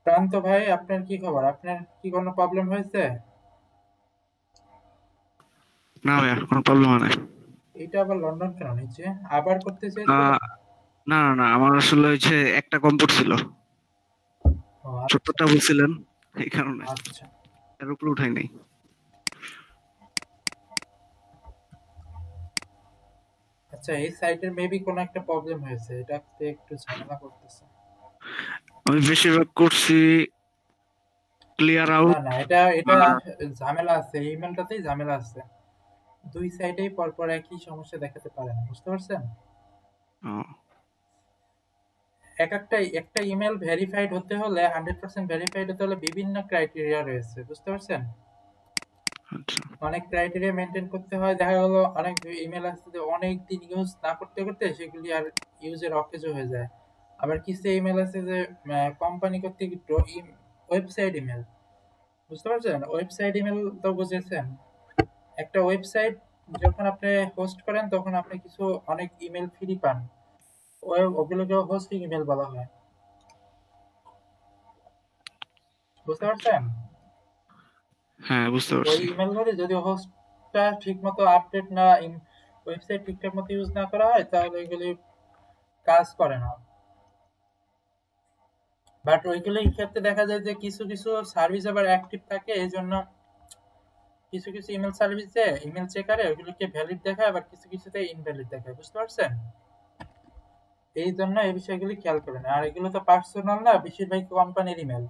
প্রান্ত ভাই, আপনার কি খবর? আপনার কি কোনো প্রবলেম হয়েছে? না ভাইয়া, কোনো প্রবলেম হয় না। এটা আবার লন্ডন কেন নিচে? আবার করতে চেয়েছিলেন? না না না, আমার আসলে হচ্ছে একটা কম্পোর্ট ছিল, ও আচ্ছা। ছোটটা বলছিলেন, এই কারণে আচ্ছা এর উপরে উঠাই নাই। আচ্ছা, এই সাইটের মেবি কোনো একটা প্রবলেম হয়েছে, এটাতে একটু ঝামেলা করতেছে। আমি বেশিরভাগ করছি ক্লিয়ার না আউট। না, এটা এটা ঝামেলা আছে, ইমেলটাতেই ঝামেলা আছে। দুই সাইডেই পরপর একই সমস্যা দেখাতে পারে না, বুঝতে পারছেন? একটা ইমেল ভেরিফাইড হতে হলে 100% ভেরিফাইড হতে হলে বিভিন্ন ক্রাইটেরিয়া রয়েছে, বুঝতে পারছেন? আচ্ছা অনেক ক্রাইটেরিয়া মেনটেন করতে হয়। দেখা গেল অনেক ইমেল আছে যে অনেক দিন ইউজ না করতে করতে সেগুলি আর ইউজের অকেজো হয়ে যায়। আবার কিছু ইমেল আছে যে কোম্পানি কর্তৃক ওয়েবসাইট ইমেল, বুঝতে পারছেন? ওয়েবসাইট ইমেল তো বুঝেছেন, একটা ওয়েবসাইট যখন আপনি হোস্ট করেন তখন আপনি কিছু অনেক ইমেল ফ্রি পান, ওগুলোকে হোস্টিং ইমেল বলা হয়, বুঝতে পারছেন? হ্যাঁ, বুঝতে ওই পারছি। ইমেলগুলি যদি হোস্টটা ঠিক মতো আপডেট না, ওয়েবসাইট ঠিকঠাক মতো ইউজ না করা হয় তাহলে এগুলি কাজ করে না। বাট ওইগুলির ক্ষেত্রে দেখা যায় যে কিছু কিছু সার্ভিস আবার অ্যাক্টিভ থাকে, এই জন্য কিছু কিছু ইমেল সার্ভিসে ইমেল চেকারে ওইগুলিকে ভ্যালিড দেখায়, আবার কিছু কিছুতে ইনভ্যালিড দেখায়, বুঝতে পারছেন? এই জন্য এই বিষয়গুলি খেয়াল করেন। আর এগুলো তো পার্সোনাল না, বেশিরভাগ কোম্পানির ইমেল,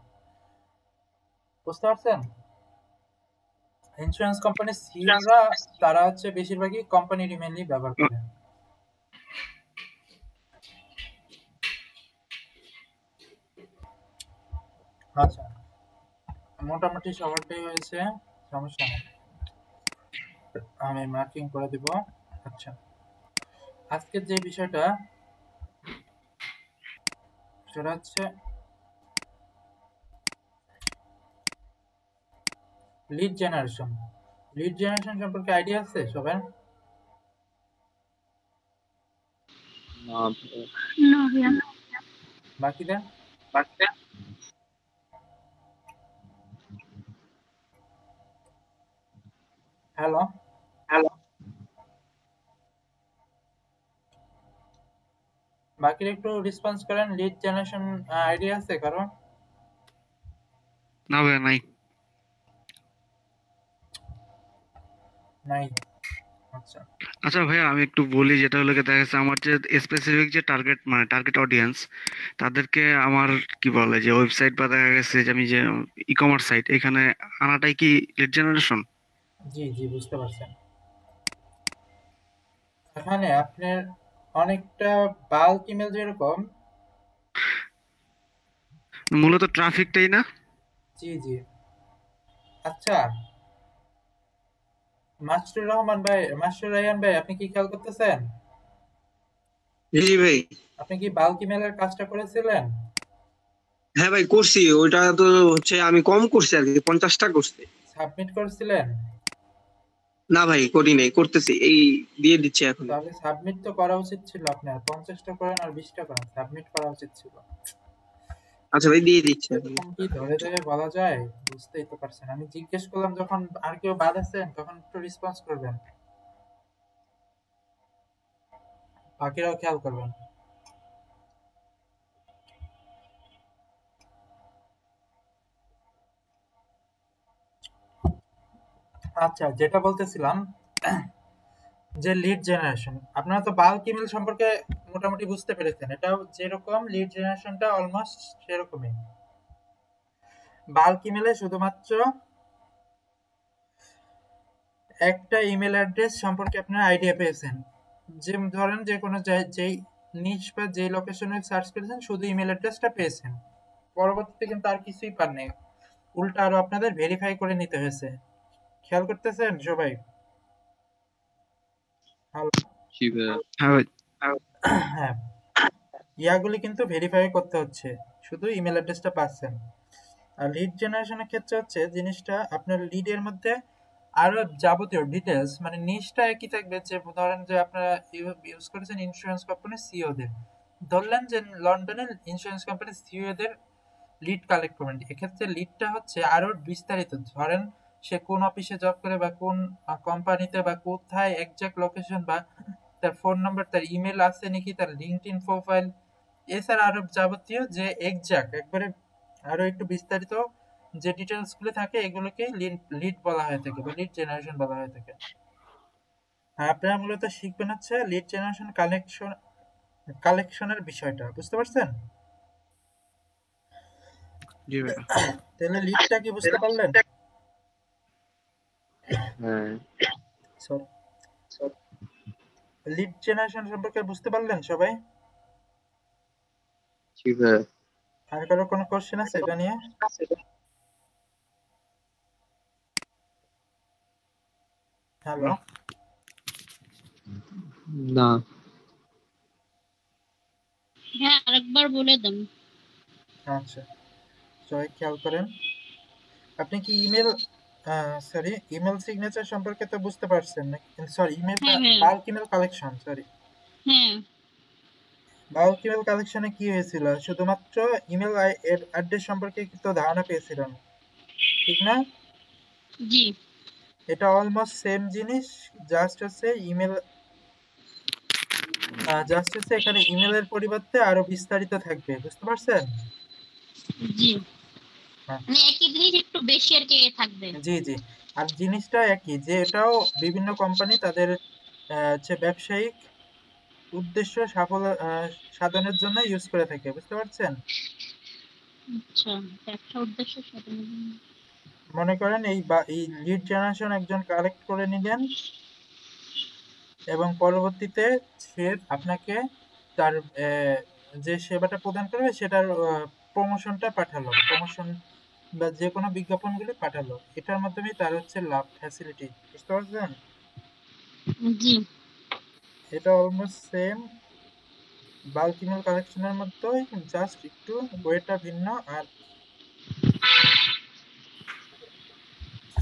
বুঝতে পারছেন? ইন্স্যুরেন্স কোম্পানির সিইওরা তারা হচ্ছে বেশিরভাগই কোম্পানির ইমেলই ব্যবহার করেন। আচ্ছা, মোটামুটি সবারটাই হয়েছে, সমস্যা নেই, আমি মার্কিং করে দিব। আচ্ছা, আজকের যে বিষয়টা সেটা হচ্ছে লিড জেনারেশন। লিড জেনারেশন সম্পর্কে আইডিয়া আছে সবার? আহ, না ভাইয়া। বাকিদের? হ্যালো, বাকিরা একটু রেসপন্স করেন। লিড জেনারেশন আইডিয়া আছে কারো? না ভাইয়া, নাই। নাই? আচ্ছা আচ্ছা ভাইয়া, আমি একটু বলি, যেটা হলো গিয়ে দেখা যাচ্ছে আমার যে স্পেসিফিক যে টার্গেট, মানে টার্গেট অডিয়েন্স, তাদেরকে আমার কি বলে যে ওয়েবসাইট বা দেখা গেছে যে আমি যে ই কমার্স সাইট, এখানে আনাটাই কি লিড জেনারেশন? জি জি, বুঝতে পারছেন। এখানে আপনার অনেকটা বাল্ক ইমেল যেরকম, মূলত ট্রাফিকটাই না? জি জি। আচ্ছা, মাস্টার রায়ান ভাই, আপনি কি খেয়াল করতেছেন? জি ভাই। আপনি কি বাল্ক ইমেলের কাজটা করেছিলেন? হ্যাঁ ভাই, করছি। ওইটা তো হচ্ছে আমি কম করছি আর কি, 50টা করছি। সাবমিট করেছিলেন? না ভাই, করি নাই, করতেছি, এই দিয়ে দিচ্ছি এখন। তাহলে সাবমিট তো করা উচিত ছিল আপনার। 50টা করেন আর 20টা করেন, সাবমিট করা উচিত ছিল। আচ্ছা ভাই, দিয়ে দিচ্ছি এখন। এরকম কি ধরে ধরে বলা যায়? বুঝতেই তো পারছেন, আমি জিজ্ঞেস করলাম যখন আর কেউ বাদ আছেন তখন একটু রেসপন্স করবেন, বাকিরাও খেয়াল করবেন। আচ্ছা, যেটা বলতেছিলাম, যে লিড জেনারেশন, আপনারা তো বাল্ক ইমেল সম্পর্কে মোটামুটি বুঝতে পেরেছেন। এটাও যেরকম লিড জেনারেশনটা অলমোস্ট সেরকমই। বাল্ক ইমেলে শুধুমাত্র একটা ইমেল অ্যাড্রেস সম্পর্কে আপনারা আইডিয়া পেয়েছেন, যে ধরেন যে কোনো যেই নিচ বা যেই লোকেশনে সার্চ করেছেন শুধু ইমেল অ্যাড্রেসটা পেয়েছেন, পরবর্তীতে কিন্তু আর কিছুই পাননি, উল্টা আরো আপনাদের ভেরিফাই করে নিতে হয়েছে। খেয়াল করতেছেন সবাই? হ্যালো? জি ভাইয়া। হ্যাঁ ভাই। হ্যাঁ, ইয়াগুলি কিন্তু ভেরিফাই করতে হচ্ছে, শুধু ইমেল অ্যাড্রেসটা পাচ্ছেন। আর লিড জেনারেশনের ক্ষেত্রে হচ্ছে জিনিসটা আপনার লিডের মধ্যে আরো যাবতীয় ডিটেলস, মানে নিচটা একই থাকবে, যে ধরেন যে আপনারা ইউজ করেছেন ইন্স্যুরেন্স কোম্পানির সিইও দের, ধরলেন যে লন্ডনের ইন্স্যুরেন্স কোম্পানির সিইও দের লিড কালেক্ট করবেন। এক্ষেত্রে লিডটা হচ্ছে আরো বিস্তারিত, ধরেন সে কোন অফিসে জব করে বা কোন কোম্পানিতে বা কোথায় এক্সাক্ট লোকেশন, বা তার ফোন নাম্বার, তার ইমেল আছে নাকি, তার লিঙ্কডইন প্রোফাইল, এছাড়া আরো যাবতীয় যে এক্সাক্ট একবারে আরো একটু বিস্তারিত যে ডিটেলস গুলো থাকে এগুলোকে লিড বলা হয়ে থাকে বা লিড জেনারেশন বলা হয়ে থাকে। আর আপনারা মূলত শিখবেন হচ্ছে লিড জেনারেশন কালেকশনের বিষয়টা, বুঝতে পারছেন? জি ভাই। তাহলে লিডটা কি বুঝতে পারলেন? হ্যাঁ লিড জেনারেশন সম্পর্কে বুঝতে পারলেন সবাই? জি ভাইয়া। আর কারো কোনো কোশ্চেন আছে এটা নিয়ে? হ্যালো? না। হ্যাঁ, আরেকবার বলে দেন। আচ্ছা, সবাই খেয়াল করেন। আপনি কি ইমেল ইমেল সিগনেচার সম্পর্কে তো বুঝতে পারছেন, সরি ইমেল হ্যাঁ হ্যাঁ বাল্ক ইমেল কালেকশন, সরি হ্যাঁ বাল্ক ইমেল কালেকশনে কি হয়েছিল, শুধুমাত্র ইমেল অ্যাড্রেস সম্পর্কে তো ধারণা পেয়েছিলাম, ঠিক না? জি এটা অলমোস্ট সেম জিনিস, জাস্ট হচ্ছে ইমেল, জাস্ট হচ্ছে এখানে ইমেলের পরিবর্তে আরো বিস্তারিত থাকবে, বুঝতে পারছেন? জি হ্যাঁ, মানে একই জিনিস একটু বেশি আর কি থাকবে। জি জি। আর জিনিসটা একই, যে এটাও বিভিন্ন কোম্পানি তাদের হচ্ছে ব্যবসায়িক উদ্দেশ্য সাধনের জন্য ইউজ করে থাকে, বুঝতে পারছেন? আচ্ছা, একটা উদ্দেশ্য সাথে। মনে করেন এই লিড জেনারেশন একজন কালেক্ট করে নিলেন এবং পরবর্তীতে সে আপনাকে তার যে সেবাটা প্রদান করবে সেটার প্রমোশনটা পাঠালো, প্রমোশন বা যে কোনো বিজ্ঞাপনগুলি পাঠালো, এটার মাধ্যমে তার হচ্ছে লাভ, ফ্যাসিলিটি, বুঝতে পারছেন? জি এটা অলমোস্ট সেম বাল্ক ইমেল কালেকশনের মতোই, জাস্ট একটু ওয়েটা ভিন্ন আর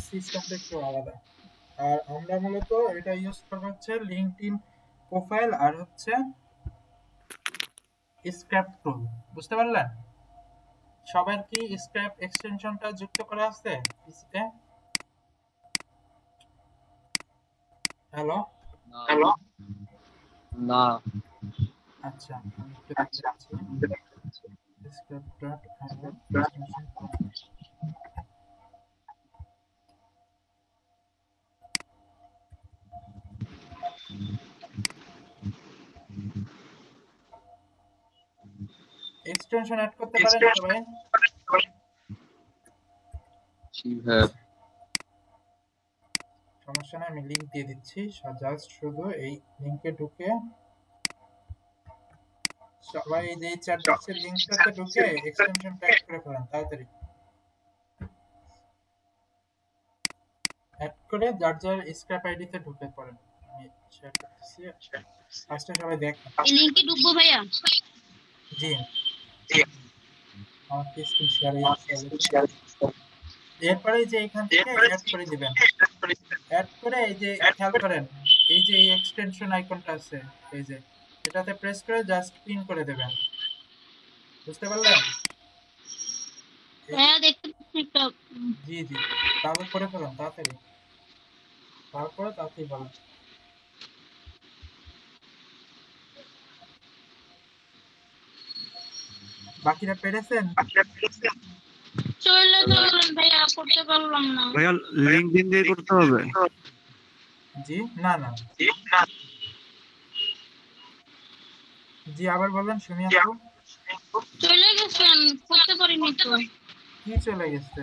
সিস্টেমটা একটু আলাদা। আর আমরা মূলত এটা ইউজ করবো হচ্ছে লিঙ্কডইন প্রোফাইল আর হচ্ছে স্ক্র্যাপ টুল, বুঝতে পারলেন? সবার কি স্ক্র্যাপ এক্সটেনশনটা যুক্ত করা আছে পিসিতে? হ্যালো? হ্যালো। না। আচ্ছা, আমি একটু দেখাচ্ছি। scrap.io extension এক্সটেনশন অ্যাড করতে পারেন সবাই? জি ভাইয়া। সমস্যা নেই, আমি লিংক দিয়ে দিচ্ছি, জাস্ট শুধু এই লিংকে ঢুকে সবাই এই যে চ্যাট বক্সের লিংকটাতে ঢুকে এক্সটেনশনটা অ্যাড করে ফেলেন তাড়াতাড়ি। অ্যাড করে যার যার স্ক্র্যাপ আইডিতে ঢুকে পড়েন। আমি শেয়ার করতেছি, ফার্স্টে সবাই দেখেন। এই লিংকে ঢুকবো ভাইয়া? জি, আমার স্ক্রিন শেয়ার। এরপরে যে এখান থেকে অ্যাড করে দিবেন, অ্যাড করে এই যে খেয়াল করেন এই যে এই এক্সটেনশন আইকনটা আছে, এই যে এটাতে প্রেস করে জাস্ট পিন করে দেবেন, বুঝতে পারলেন? হ্যাঁ দেখতে পাচ্ছি একটা। জি জি, তাহলে করে ফেলুন তাড়াতাড়ি, তারপরে তাড়াতাড়ি বলেন। বাকিরা পেরেছেন? চলে গেলেন ভাইয়া, করতে পারলাম না। ভাইয়া লিঙ্কডইন দিয়ে করতে হবে। জি না না জি আবার বলেন শুনি আপু। চলে গেছেন, করতে পারিনি তো। কি চলে গেছে?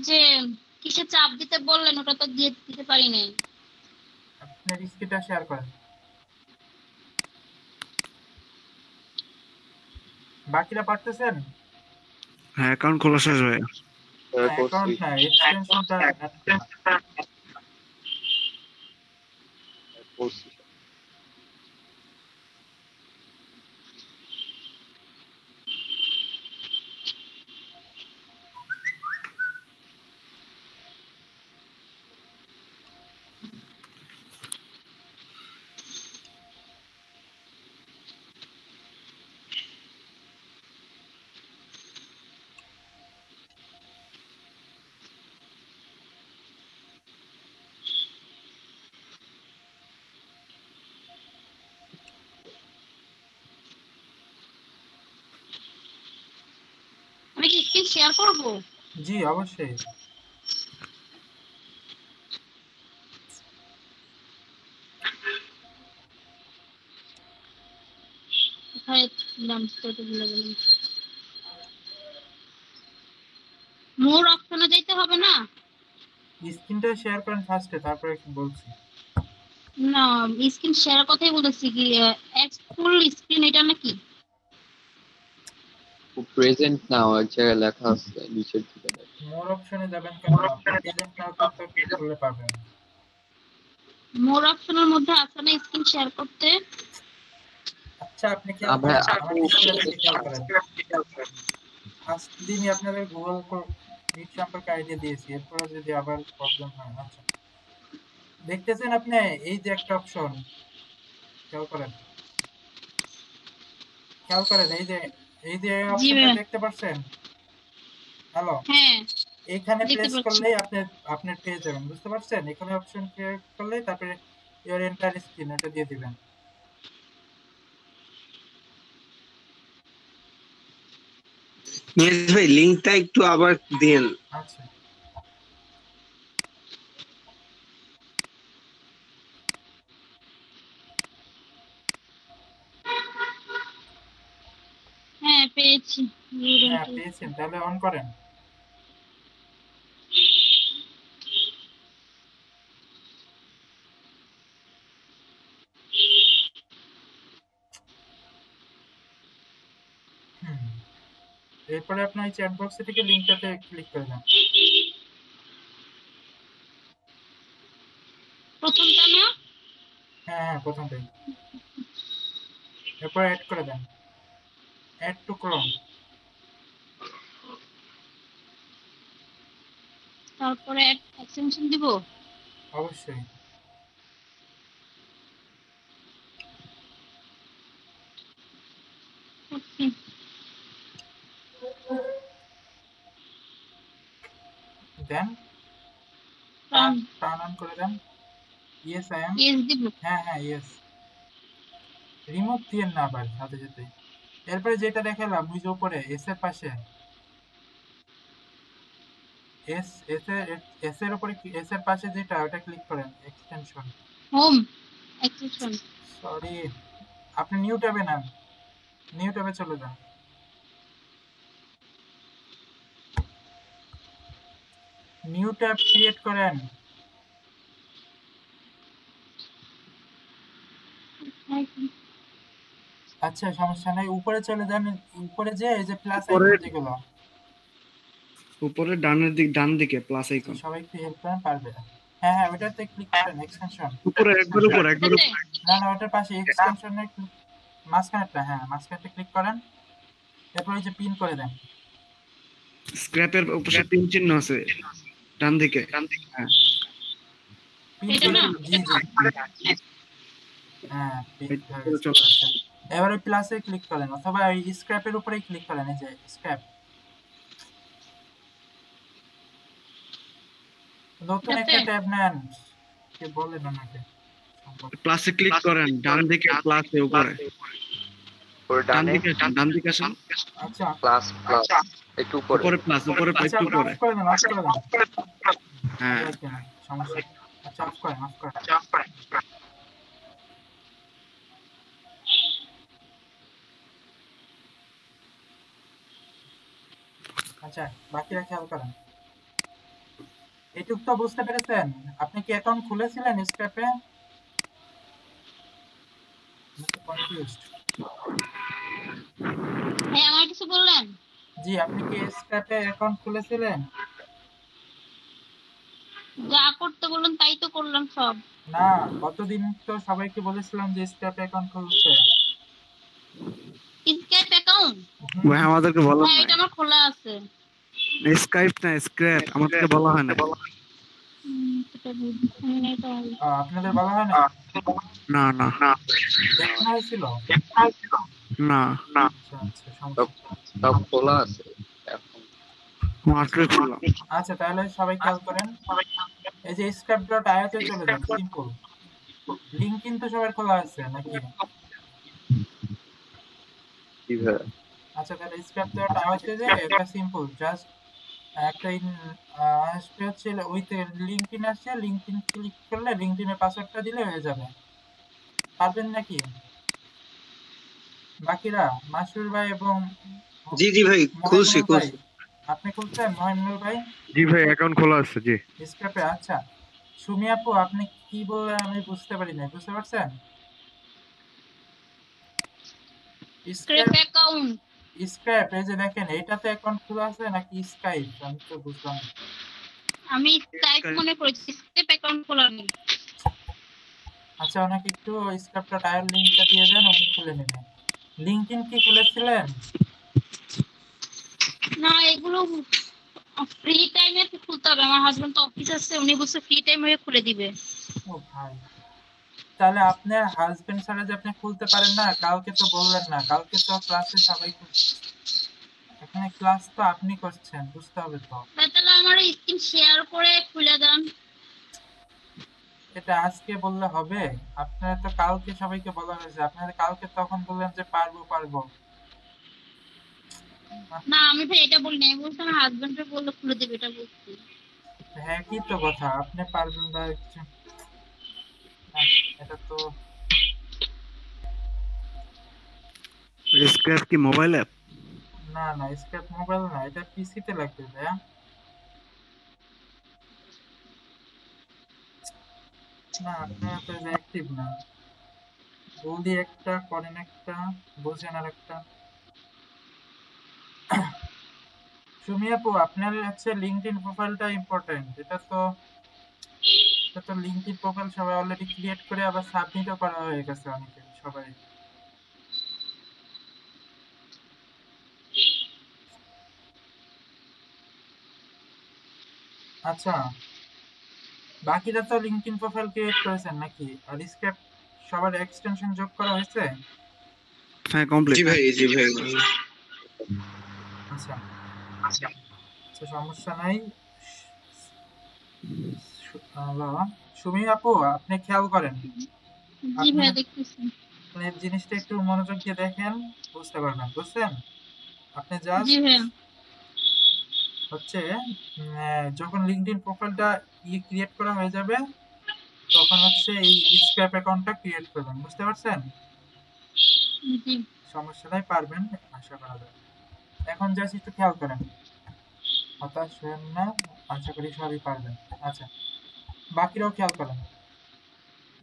যে কিসে চাপ দিতে বললেন ওটা তো দিয়ে দিতে পারি নাই। আপনার স্ক্রিনটা শেয়ার করেন। বাকিরা পারতেছেন? হ্যাঁ, অ্যাকাউন্ট খোলা শেষ ভাই। অ্যাকাউন্ট না, এক্সটেনশনটা করছি। আমি কি স্ক্রিন শেয়ার করব? জি অবশ্যই। কোথায় নাম তো ভুলে গেলাম। মোর অপশনে যাইতে হবে না? স্ক্রিনটা শেয়ার করেন ফার্স্টে, তারপরে বলছি। না, স্ক্রিন শেয়ার কথাই বলতেছি কি ফুল স্ক্রিন এটা নাকি? প্রেজেন্ট নাও এক জায়গায় লেখা আছে নিচের দিকে দেখো। মোর অপশনে যাবেন কেন? আপনি প্রেজেন্ট নাও তো ক্লিক করলে পাবেন। মোর অপশনের মধ্যে আছে না স্ক্রিন শেয়ার করতে? আচ্ছা আপনি খেয়াল ভাই করেন, আমার ডিসপ্লেতে খেয়াল করেন। ফার্স্ট দিনই আপনাদের গুগল মিট সম্পর্কে আইডিয়া দিয়েছি, এরপরে যদি আবার প্রবলেম হয়। আচ্ছা দেখতেছেন আপনি এই যে একটা অপশন, খেয়াল করেন এই যে জি অপশনটা ভাই। দেখতে পাচ্ছেন? হ্যালো, হ্যাঁ, এইখানে দেখতে প্রেস পাচ্ছি। করলেই আপনার পেয়ে যাবেন, বুঝতে পারছেন? এখানে অপশন ক্লিক করলেই তারপরে ইওর এন্টার স্ক্রিন এটা দিয়ে দিবেন। নিয়াজ ভাই লিংকটা একটু আবার দেন। আচ্ছা হ্যাঁ পেয়েছি। হ্যাঁ পেয়েছেন, তাহলে অন করেন। হুম, এরপরে আপনার এই চ্যাট বক্সে থেকে লিংকটাতে ক্লিক করে দেন। প্রথমটা না? হ্যাঁ হ্যাঁ প্রথমটাই। এরপর অ্যাড করে দেন, অ্যাড টু ক্রোম। তারপরে এক্সটেনশন দিব? অবশ্যই। Okay. Then run. Turn on করে দেন। Yes I'm. ইয়েস দিব? হ্যাঁ হ্যাঁ ইয়েস। রিমুভ দিয়েন না আবার সাথে সাথে। এরপরে যেটা দেখালাম ওই যে উপরে এস এর পাশে, এস এস এর এস এর উপরে এস এর পাশে যেটা ওটা ক্লিক করেন, এক্সটেনশন। Home extension. সরি, আপনি নিউ ট্যাবে নেন, নিউ ট্যাবে চলে যান। নিউ ট্যাব ক্রিয়েট করেন। আচ্ছা সমস্যা নাই, উপরে চলে যান। উপরে যে এই যে প্লাস আইকন যেগুলো, উপরে ডান দিকে প্লাস আইকন। সবাই একটু হেল্প করেন, পারবে? হ্যাঁ হ্যাঁ ওটাতে ক্লিক করেন, এক্সটেনশন। উপরে একবার এটাতে? না না ওটার পাশে এক্সটেনশনের মাঝখানেরটা, হ্যাঁ মাঝখানেরটা ক্লিক করেন। এরপর এই যে পিন করে দেন। স্ক্র্যাপের উপরে তিন চিহ্ন আছে ডান দিকে। হ্যাঁ পিন এটা করে না? জি জি হ্যাঁ পিন হয়ে গেছে। চলে আসছে। এবার ওই প্লাসে ক্লিক করেন অথবা ওই স্ক্র্যাপের উপরেই ক্লিক করেন, এই যে স্ক্র্যাপ। নতুন একটা ট্যাব নেন, কে বলেন ওনাকে। প্লাসে ক্লিক করেন, ডান দিকে প্লাসে উপরে। ডান দিকে আসেন। আচ্ছা প্লাস প্লাস একটু উপরে। উপরে প্লাস, উপরে আচ্ছা একটু আপনি উপরে। অফ করে দেন, অফ করে দেন। হ্যাঁ সমস্যা আচ্ছা অফ করেন অফ করেন। আচ্ছা বাকিরা খেয়াল করেন। এটুক তো বুঝতে পেরেছেন? আপনি কি অ্যাকাউন্ট খুলেছিলেন স্ক্র্যাপে? কনফিউজড। হ্যাঁ, আমার কিছু বললেন? জি আপনি কি স্ক্র্যাপে অ্যাকাউন্ট খুলেছিলেন? যা করতে বললেন তাই তো করলাম সব। না, গতদিন তো সবাইকে বলেছিলাম যে স্ক্র্যাপে অ্যাকাউন্ট খুলতে। Scrap account? ভাই আমাদেরকে বলেন হ্যাঁ, নাই। এটা আমার খোলা আছে। স্কাইপ না স্ক্র্যাপ, আমাদেরকে বলা হয় না। সেটা বুঝি নাই তো। আপনাদের বলা হয় না? না না দেখানো হয়েছিল? না, আচ্ছা আচ্ছা সমস্যা নেই। সব খোলা আছে এখন। মাত্রই খুললাম। আচ্ছা তাহলে সবাই খেয়াল করেন, এই যে স্ক্র্যাপ ডট আইওতে চলে যান, সিম্পল। লিংক কিন্তু সবার খোলা আছে নাকি? কি ভাই? আচ্ছা তাহলে স্ক্র্যাপ ডট আইওতে যে এটা সিম্পল, জাস্ট একটা আসবে হচ্ছে ওইতে লিঙ্কডইন আসছে, লিঙ্কডইন ক্লিক করলে লিঙ্কডইনের পাসওয়ার্ডটা দিলে হয়ে যাবে। পারবেন নাকি বাকিরা? মাসুর ভাই এবং জি জি ভাই, খুলছি মহিনুল ভাই, খুলছি। আপনি খুলছেন মহিনুল ভাই জি ভাই, অ্যাকাউন্ট খোলা আছে। জি স্ক্র্যাপে? আচ্ছা সুমি আপু আপনি কি বললেন আমি বুঝতে পারি নাই, বুঝতে পারছেন? Scrap account? স্ক্র্যাপ এই যে দেখেন এইটাতে অ্যাকাউন্ট খোলা আছে নাকি স্কাইপ, আমি তো বুঝলাম না। আমি স্কাইপ মনে করেছি, স্ক্র্যাপ অ্যাকাউন্ট খোলা নেই। আচ্ছা ওনাকে একটু স্ক্র্যাপটা টায়ার লিঙ্কটা দিয়ে দেন, উনি খুলে নেবেন। লিঙ্কডইন কি খুলেছিলেন? না, এগুলো ফ্রি টাইমে খুলতে হবে। আমার হাজবেন্ড তো অফিস আছে, উনি বলছে ফ্রি টাইম হয়ে খুলে দিবে। ও ভাই, তাহলে আপনার হাজবেন্ড ছাড়া যে আপনি খুলতে পারেন না, কালকে তো বললেন না, কালকে তো ক্লাসে সবাই এখানে ক্লাস তো আপনি করছেন, বুঝতে হবে তো। তাহলে আমার স্ক্রিন শেয়ার করে খুলে দেন। এটা আজকে বললে হবে? আপনারা তো কালকে সবাইকে বলা হয়েছে, আপনারা কালকে তখন বললেন যে পারবো পারবো। না, আমি ভাই এটা বলি না, আমি বলছি আমার হাজবেন্ডের বললে খুলে দেবে, এটা বলছি। হ্যাঁ কি তো কথা, আপনি পারবেন বা কিছু না, এটা তো স্ক্র্যাপ কি মোবাইল অ্যাপ? না না, স্ক্র্যাপ মোবাইল না, এটা পিসিতে লাগবে ভাইয়া। না আপনারা তো অ্যাক্টিভ না, বলদি একটা করেন একটা, বোঝেন আর একটা। সুমি আপু আপনার হচ্ছে লিঙ্কডইন প্রোফাইলটা ইম্পর্টেন্ট, এটা তো লিঙ্কডইন প্রোফাইল সবাই অলরেডি ক্রিয়েট করে আবার সাবমিটও করা হয়ে গেছে অনেকে সবাই। আচ্ছা বাকিরা তো লিঙ্কডইন প্রোফাইল ক্রিয়েট করেছেন নাকি? আর স্ক্র্যাপ সবার এক্সটেনশন যোগ করা হয়েছে? হ্যাঁ কমপ্লিট। জি ভাই জি ভাই। আচ্ছা আচ্ছা সমস্যা নাই। হ্যালো সুমি আপু আপনি খেয়াল করেন, জি আপনি ভাই, দেখতেছি। আপনি জিনিসটা একটু মনোযোগ দিয়ে দেখেন, বুঝতে পারবেন, বুঝছেন? আপনি জি জাস্ট ভাইয়া। হচ্ছে যখন লিঙ্কডইন প্রোফাইলটা ক্রিয়েট করা হয়ে যাবে, তখন হচ্ছে এই স্ক্র্যাপ অ্যাকাউন্টটা ক্রিয়েট করবেন, বুঝতে পারছেন? জি। সমস্যা নাই, পারবেন আশা করা যায়। এখন জাস্ট একটু খেয়াল করেন, হতাশ হবেন না, আশা করি সবই পারবেন। আচ্ছা বাকিরাও খেয়াল করেন,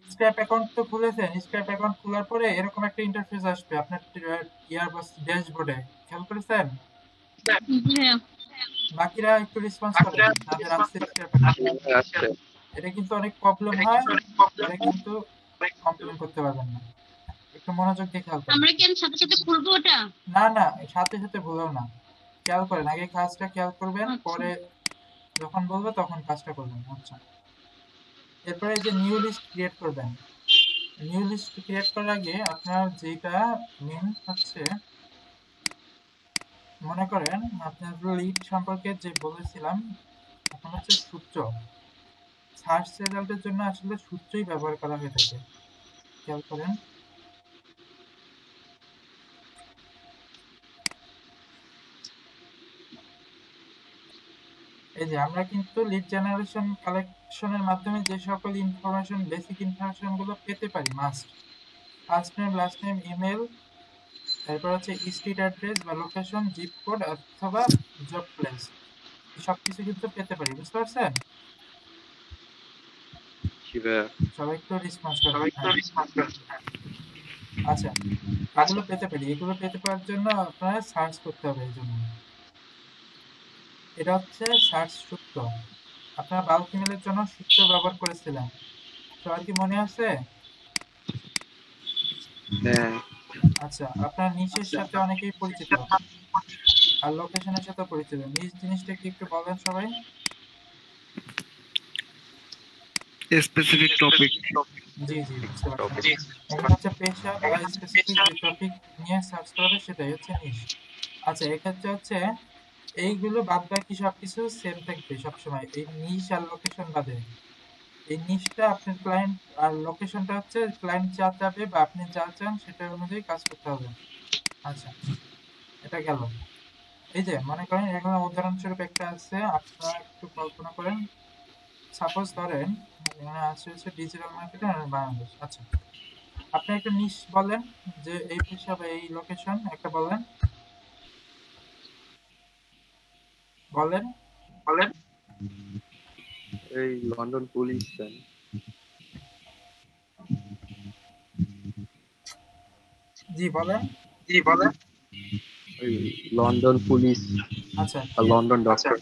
স্ক্র্যাপ অ্যাকাউন্ট তো খুলেছেন, স্ক্র্যাপ অ্যাকাউন্ট খোলার পরে এরকম একটা ইন্টারফেস আসবে আপনার ইয়ারবাস ড্যাশবোর্ডে, খেয়াল করেছেন? জি ভাইয়া। বাকিরা একটু রেসপন্স করেন যাদের আছে স্ক্র্যাপ অ্যাকাউন্ট। আসছে। এটা কিন্তু অনেক প্রবলেম হয়, এটা কিন্তু কমপ্লেন করতে পারবেন না, একটু মনোযোগ দিয়ে খেয়াল করেন। আমরা কি আমি সাথে সাথে খুলবো ওটা? না না, সাথে সাথে ভুলেও না, খেয়াল করেন, আগে কাজটা খেয়াল করবেন, আচ্ছা। পরে যখন বলবো তখন কাজটা করবেন। আচ্ছা এরপরে এই যে নিউ লিস্ট ক্রিয়েট করবেন, নিউ লিস্ট ক্রিয়েট করার আগে আপনার যেটা মেন হচ্ছে, মনে করেন আপনার লিড সম্পর্কে যে বলেছিলাম, এখন হচ্ছে সূত্র, সার্চ রেজাল্টের জন্য আসলে সূত্রই ব্যবহার করা হয়ে থাকে, খেয়াল করেন। এই যে আমরা কিন্তু লিড জেনারেশন কালেকশনের মাধ্যমে যে সকল ইনফরমেশন, বেসিক ইনফরমেশন গুলো পেতে পারি, must first name, last name, email, এরপর হচ্ছে স্ট্রিট অ্যাড্রেস বা লোকেশন, জিপ কোড অথবা জব প্লেস, সবকিছু কিন্তু পেতে পারি। বুঝতে পারছেন? সবাই একটু রেসপন্স করেন। আচ্ছা, এগুলো পেতে পারি। এগুলো পেতে পাওয়ার জন্য আপনারা সার্চ করতে হবে। এই জন্য এটা হচ্ছে সার্চ সূত্র। আপনারা বাল্ক ইমেলের জন্য সূত্র ব্যবহার করেছিলেন, সবার কি মনে আছে? হ্যাঁ, আচ্ছা, আপনার নিচের সাথে অনেকেই পরিচিত আর লোকেশনের সাথে পরিচিত। নিচ জিনিসটা কি একটু বলেন সবাই। Specific topic. জি জি, বুঝতে পারছি। এখন হচ্ছে পেশা বা স্পেসিফিক যে টপিক নিয়ে সার্চ করবে সেটাই হচ্ছে নিশ। আচ্ছা, এক্ষেত্রে হচ্ছে এইগুলো বাদ বাকি সবকিছু সেম থাকবে সবসময়, এই নিশ আর লোকেশন বাদে। এই নিশটা আপনার ক্লায়েন্ট আর লোকেশনটা হচ্ছে ক্লায়েন্ট যা চাবে বা আপনি যা চান সেটার অনুযায়ী কাজ করতে হবে। আচ্ছা, এটা গেল। এই যে মনে করেন এখানে উদাহরণস্বরূপ একটা আছে, আপনারা একটু কল্পনা করেন। সাপোজ ধরেন এখানে আছে হচ্ছে ডিজিটাল মার্কেটিং আর বাংলাদেশ। আচ্ছা, আপনি একটা নিশ বলেন যে এই পেশা বা এই লোকেশন একটা বলেন বলেন এই লন্ডন পুলিশ। জি বলেন। ওই লন্ডন পুলিশ আচ্ছা, আর লন্ডন ডক্টর।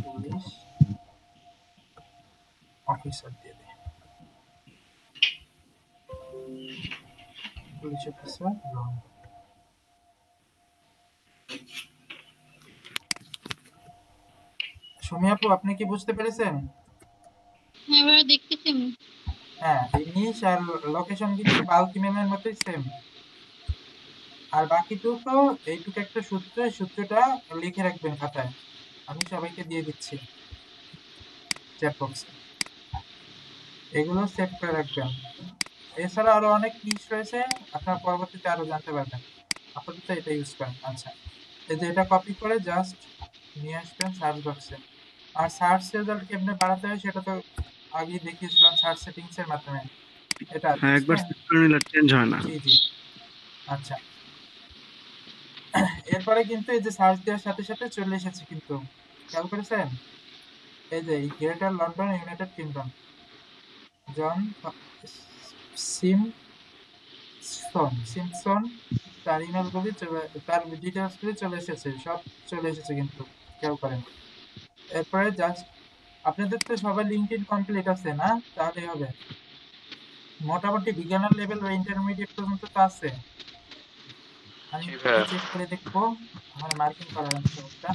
পুলিশ অফিসার দিয়ে দেয়, পুলিশ অফিসার লন্ডন। সুমি আপু, আপনি কি বুঝতে পেরেছেন? হ্যাঁ ভাইয়া, দেখতেছি আমি। হ্যাঁ, এই নিশ আর লোকেশন কিন্তু বাল্ক ইমেলের মতোই সেম। আর বাকিটুকু এইটুকু একটা সূত্র, এই সূত্রটা লিখে রাখবেন খাতায়। আমি সবাইকে দিয়ে দিচ্ছি চ্যাট বক্সে, এগুলো সেভ করে রাখবেন। এছাড়া আরো অনেক নিশ রয়েছে, আপনারা পরবর্তীতে আরো জানতে পারবেন। আপাতত এটা ইউজ করেন। আচ্ছা, এই যে এটা কপি করে জাস্ট নিয়ে আসবেন সার্চ বক্সে। আর সার্চ রেজাল্ট কেমনে বাড়াতে হয় সেটা তো আগেই দেখিয়েছিলাম সার্চ সেটিংস এর মাধ্যমে। এটা হ্যাঁ, একবার সেট করে নিলে চেঞ্জ হয় না। জি জি। আচ্ছা, এরপরে কিন্তু এই যে সার্চ দেওয়ার সাথে সাথে চলে এসেছে, কিন্তু খেয়াল করেছেন? এই যে গ্রেটার লন্ডন ইউনাইটেড কিংডম, জন সিমসন, তার ইমেল গুলি তার ডিটেলস গুলি চলে এসেছে, সব চলে এসেছে কিন্তু, খেয়াল করেন। এরপরে জাস্ট আপনাদের তো সবাই লিঙ্কডইন কমপ্লিট আছে না? তাহলেই হবে। মোটামুটি বিগিনার লেভেল বা ইন্টারমিডিয়েট পর্যন্ত তো আছে। আমি চেক করে দেখবো, আমার মার্কিং করার সমস্যা।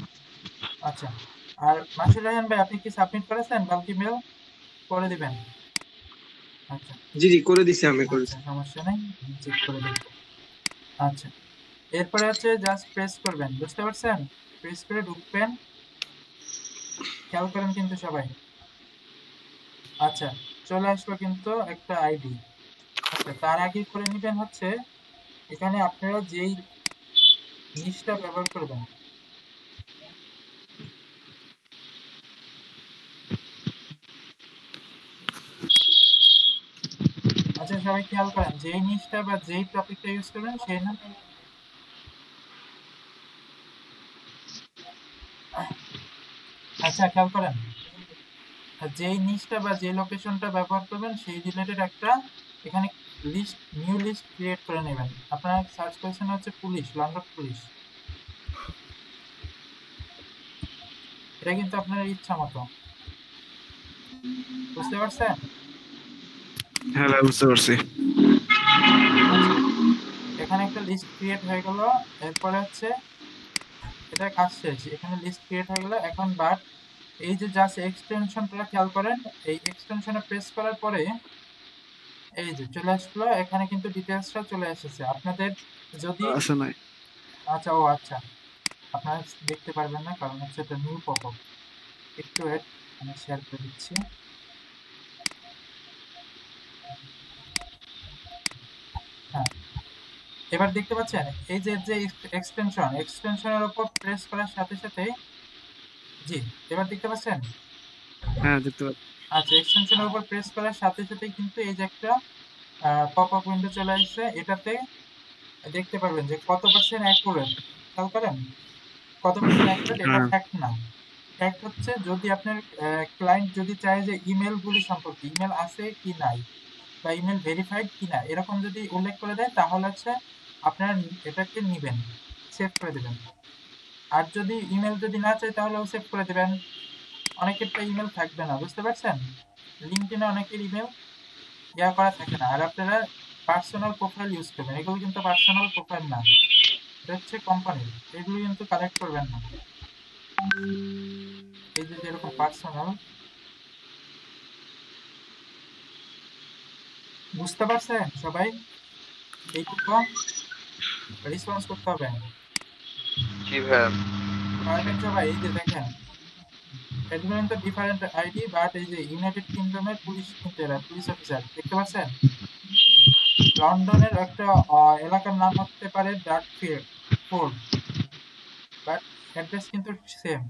আচ্ছা, আর মাসুর রহমান ভাই, আপনি কি সাবমিট করেছেন বাল্ক ইমেল? করে দিবেন। আচ্ছা জি জি, করে দিছি, আমি আচ্ছা, করেছি। সমস্যা নেই, চেক করে দেখবো। আচ্ছা, এরপরে হচ্ছে জাস্ট প্রেস করবেন, বুঝতে পারছেন? প্রেস করে ঢুকবেন, খেয়াল করেন কিন্তু সবাই। আচ্ছা, চলে আসলো কিন্তু একটা আইডি। আচ্ছা, তার আগে করে নেবেন হচ্ছে এখানে আপনারা যেই নিশটা ব্যবহার করবেন, আচ্ছা সবাই খেয়াল করেন, যেই নিশটা বা যেই টপিকটা ইউজ করবেন সেই নাম। আচ্ছা খেয়াল করেন, যেই নিশটা বা যে লোকেশনটা ব্যবহার করবেন সেই রিলেটেড একটা এখানে লিস্ট, নিউ লিস্ট ক্রিয়েট করে নেবেন। আপনারা সার্চ করেছেন হচ্ছে পুলিশ, লন্ডন পুলিশ। এটা কিন্তু আপনার ইচ্ছা মতো, বুঝতে পারছেন? হ্যাঁ ভাই, বুঝতে পারছি। আচ্ছা, এখানে একটা লিস্ট ক্রিয়েট হয়ে গেল। এরপরে হচ্ছে এটা কাজ শেষ, এখানে লিস্ট ক্রিয়েট হয়ে গেল। এখন বাট এই যে জাস্ট এক্সটেনশনটা খেয়াল করেন, এই এক্সটেনশনে প্রেস করার পরে এই যে চলে আসলো, এখানে কিন্তু ডিটেলসটা চলে এসেছে আপনাদের। যদি আছে নাই? আচ্ছা, ও আচ্ছা, আপনারা দেখতে পারবেন না কারণ হচ্ছে এটা নিউ পপ আপ। একটু ওয়েট, আমি শেয়ার করে দিচ্ছি। হ্যাঁ, এবার দেখতে পাচ্ছেন এই যে যে এক্সটেনশনের উপর প্রেস করার সাথে সাথে জি, এবার দেখতে পাচ্ছেন? হ্যাঁ, দেখতে পাচ্ছি। আচ্ছা, এক্সটেনশনের উপর প্রেস করার সাথে সাথেই কিন্তু এই যে একটা পপ আপ উইন্ডো চলে আসছে। এটাতে দেখতে পারবেন যে কত পার্সেন্ট অ্যাকুরেট, খেয়াল করেন কত পার্সেন্ট অ্যাকুরেট। এটা হ্যাঁ, ফ্যাক্ট না, ফ্যাক্ট হচ্ছে যদি আপনার ক্লায়েন্ট যদি চায় যে ইমেলগুলি সম্পর্কে, ইমেল আছে কি নাই বা ইমেল ভেরিফাইড কিনা এরকম যদি উল্লেখ করে দেয় তাহলে হচ্ছে আপনারা এটাকে নিবেন, সেভ করে দেবেন। আর যদি ইমেল যদি না চাই তাহলেও সেভ করে দেবেন। অনেকের তো ইমেল থাকবে না, বুঝতে পারছেন? লিঙ্কডইনে অনেকের ইমেল ইয়া করা থাকে না। আর আপনারা পার্সোনাল প্রোফাইল ইউজ করবেন, এগুলো কিন্তু পার্সোনাল প্রোফাইল না, এটা হচ্ছে কোম্পানির, এগুলো কিন্তু কালেক্ট করবেন না। এই যে যেরকম পার্সোনাল, বুঝতে পারছেন সবাই? এইটুকু রেসপন্স করতে হবে, জি ভাইয়া। পারবেন সবাই? এই যে দেখেন, এগুলো কিন্তু ডিফারেন্ট আইডি, বাট এই যে ইউনাইটেড কিংডমের পুলিশ কিন্তু এরা পুলিশ অফিসার, দেখতে পাচ্ছেন? লন্ডনের একটা এলাকার নাম হতে পারে ডার্কফোর্ড, বাট অ্যাড্রেস কিন্তু সেম।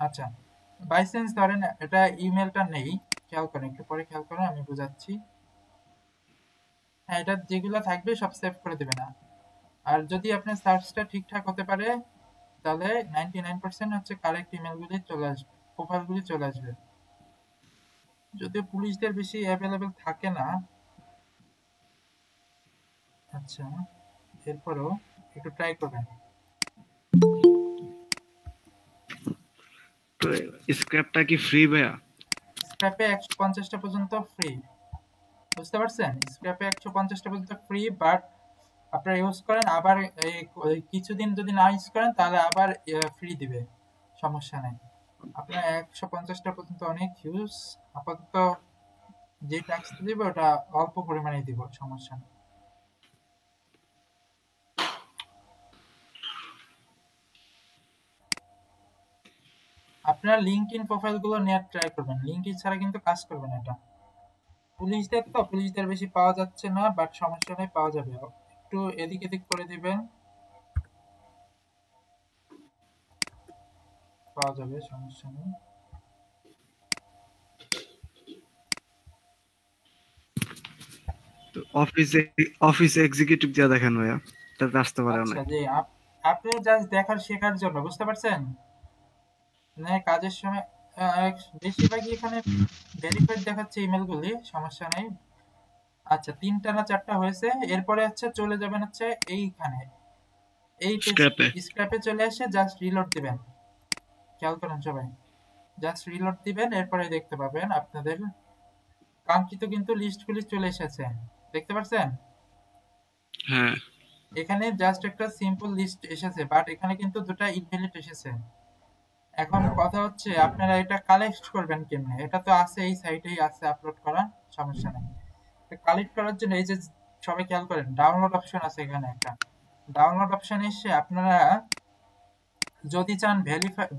আচ্ছা, বাই চান্স ধরেন এটা ইমেলটা নেই, খেয়াল করেন, একটু পরে খেয়াল করেন, আমি বুঝাচ্ছি। হ্যাঁ, এটা যেগুলো থাকবে সব সেভ করে দেবে না। আর যদি আপনার সার্চটা ঠিকঠাক হতে পারে তাহলে 99% হচ্ছে কারেক্ট ইমেলগুলি চলে আসবে, প্রোফাইলগুলি চলে আসবে। যদিও পুলিশদের বেশি অ্যাভেলেবেল থাকে না। আচ্ছা, এরপরও একটু ট্রাই করবেন। তো স্ক্র্যাপটা কি ফ্রি ভাইয়া? স্ক্র্যাপে 150টা পর্যন্ত ফ্রি, বুঝতে পারছেন? স্ক্র্যাপে 150টা পর্যন্ত ফ্রি, বাট আপনারা ইউজ করেন আবার কিছুদিন যদি না ইউজ করেন তাহলে আবার ফ্রি দিবে, সমস্যা নেই। আপনার 150টা পর্যন্ত অনেক ইউজ, আপাতত যে ট্যাক্সটা দিব ওটা অল্প পরিমাণে দিব, সমস্যা নেই। আপনার লিঙ্কডইন প্রোফাইল গুলো নেওয়ার ট্রাই করবেন, লিঙ্কডইন ছাড়া কিন্তু কাজ করবে না এটা। পুলিশদের তো পুলিশদের বেশি পাওয়া যাচ্ছে না, বাট সমস্যা নেই, পাওয়া যাবে। একটু এদিক এদিক করে দিবেন, পাওয়া যাবে, সমস্যা নেই। তো অফিস এক্সিকিউটিভ যা দেখেন ভাইয়া, তাতে আসতে পারে আচ্ছা, অনেক। যে আপনি জাস্ট দেখার শেখার জন্য, বুঝতে পারছেন? মানে কাজের সময় বেশিরভাগই এখানে ভেরিফাইড দেখাচ্ছে ইমেলগুলি, সমস্যা নেই। আচ্ছা, 3টা না 4টা হয়েছে, এরপরে হচ্ছে চলে যাবেন হচ্ছে এইখানে, এই স্ক্র্যাপে স্ক্র্যাপে চলে এসে জাস্ট রিলোড দিবেন, খেয়াল করেন সবাই, জাস্ট রিলোড দিবেন, এরপরে দেখতে পাবেন আপনাদের কাঙ্ক্ষিত কিন্তু লিস্টগুলি চলে এসেছে, দেখতে পাচ্ছেন? হ্যাঁ, এখানে জাস্ট একটা সিম্পল লিস্ট এসেছে, বাট এখানে কিন্তু দুটো ইনভ্যালিড এসেছে। এখন কথা হচ্ছে আপনারা এটা কালেক্ট করবেন কেমনে? এটা তো আছে, এই সাইটেই আছে আপলোড করা, সমস্যা নেই। কালেক্ট করার জন্য এই যে সবাই খেয়াল করেন, ডাউনলোড অপশন আছে এখানে একটা, ডাউনলোড অপশন এসে আপনারা যদি চান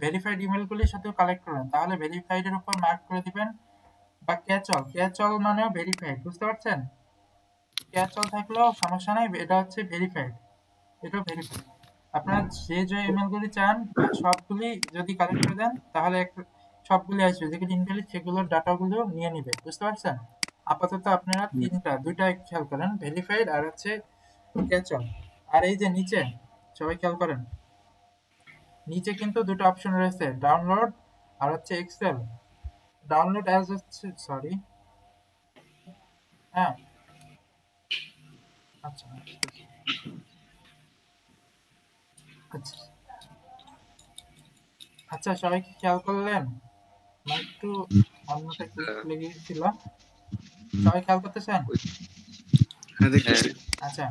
ভেরিফাইড ইমেলগুলির সাথেও কালেক্ট করবেন তাহলে ভেরিফাইড এর উপর মার্ক করে দিবেন, বা ক্যাচ অল মানেও ভেরিফাইড, বুঝতে পারছেন? ক্যাচ অল থাকলেও সমস্যা নাই, এটা হচ্ছে ভেরিফাইড, এটাও ভেরিফাইড। আপনারা যে যে ইমেলগুলি চান সবগুলি যদি কালেক্ট করে দেন তাহলে সবগুলি আসবে, যেগুলি ইনভ্যালিড সেগুলোর ডাটাগুলো নিয়ে নিবে, বুঝতে পারছেন? আপাতত আপনারা দুইটা খেয়াল করেন, ভেরিফাইড আর হচ্ছে ক্যাচ অল। আর এই যে নিচে সবাই খেয়াল করেন, নিচে কিন্তু দুটো অপশন রয়েছে, ডাউনলোড আর হচ্ছে এক্সেল। ডাউনলোড অ্যাজ হচ্ছে, সরি, হ্যাঁ, আচ্ছা আচ্ছা আচ্ছা, সবাই কি খেয়াল করলেন? আমার একটু অন্যটা ক্লিক লেগে গেছিল, সবাই খেয়াল করতেছেন? হ্যাঁ হ্যাঁ, দেখতেছি। আচ্ছা,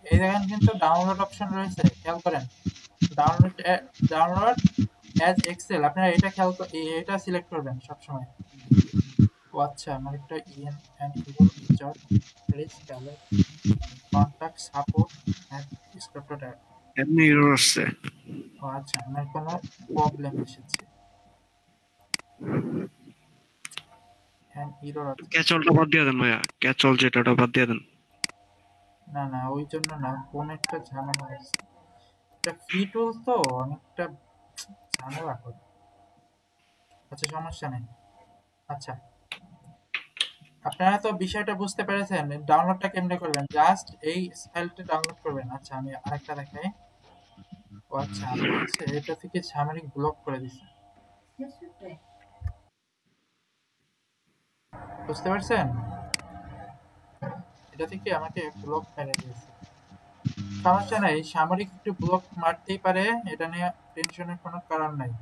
এই দেখেন কিন্তু ডাউনলোড অপশন রয়েছে, খেয়াল করেন, ডাউনলোড ডাউনলোড অ্যাজ এক্সেল, আপনারা এটা এটা সিলেক্ট করবেন সবসময়। ও আচ্ছা, আমার একটা EN and your feature please collect contact support and scripted. এমনি এরর আসছে। ও আচ্ছা, আমার কোনো প্রবলেম এসেছে, এন্ড ইরর, আচ্ছা। ক্যাচলটা বাদ দিয়ে দেন ভাইয়া, ক্যাচল যেটা ওটা বাদ দিয়ে দেন। না না, ওই জন্য না, কোন একটা ঝামেলা হয়েছে। এটা ফ্রি টুল তো অনেকটা ঝামেলা করে। আচ্ছা, সমস্যা নেই। আচ্ছা, আপনারা তো বিষয়টা বুঝতে পেরেছেন। ডাউনলোডটা কেমনে করবেন? জাস্ট এই ফাইলটা ডাউনলোড করবেন। আচ্ছা, আমি আরেকটা দেখাই। ও আচ্ছা, আমি হচ্ছে এটা থেকে সামরিক ব্লক করে দিছি। বুঝতে পারছেন? এটা থেকে আমাকে ব্লক মেরে দিয়েছে। সমস্যা নাই, সামরিক একটু ব্লক মারতেই পারে, এটা নিয়ে টেনশনের কোনো কারণ নাই।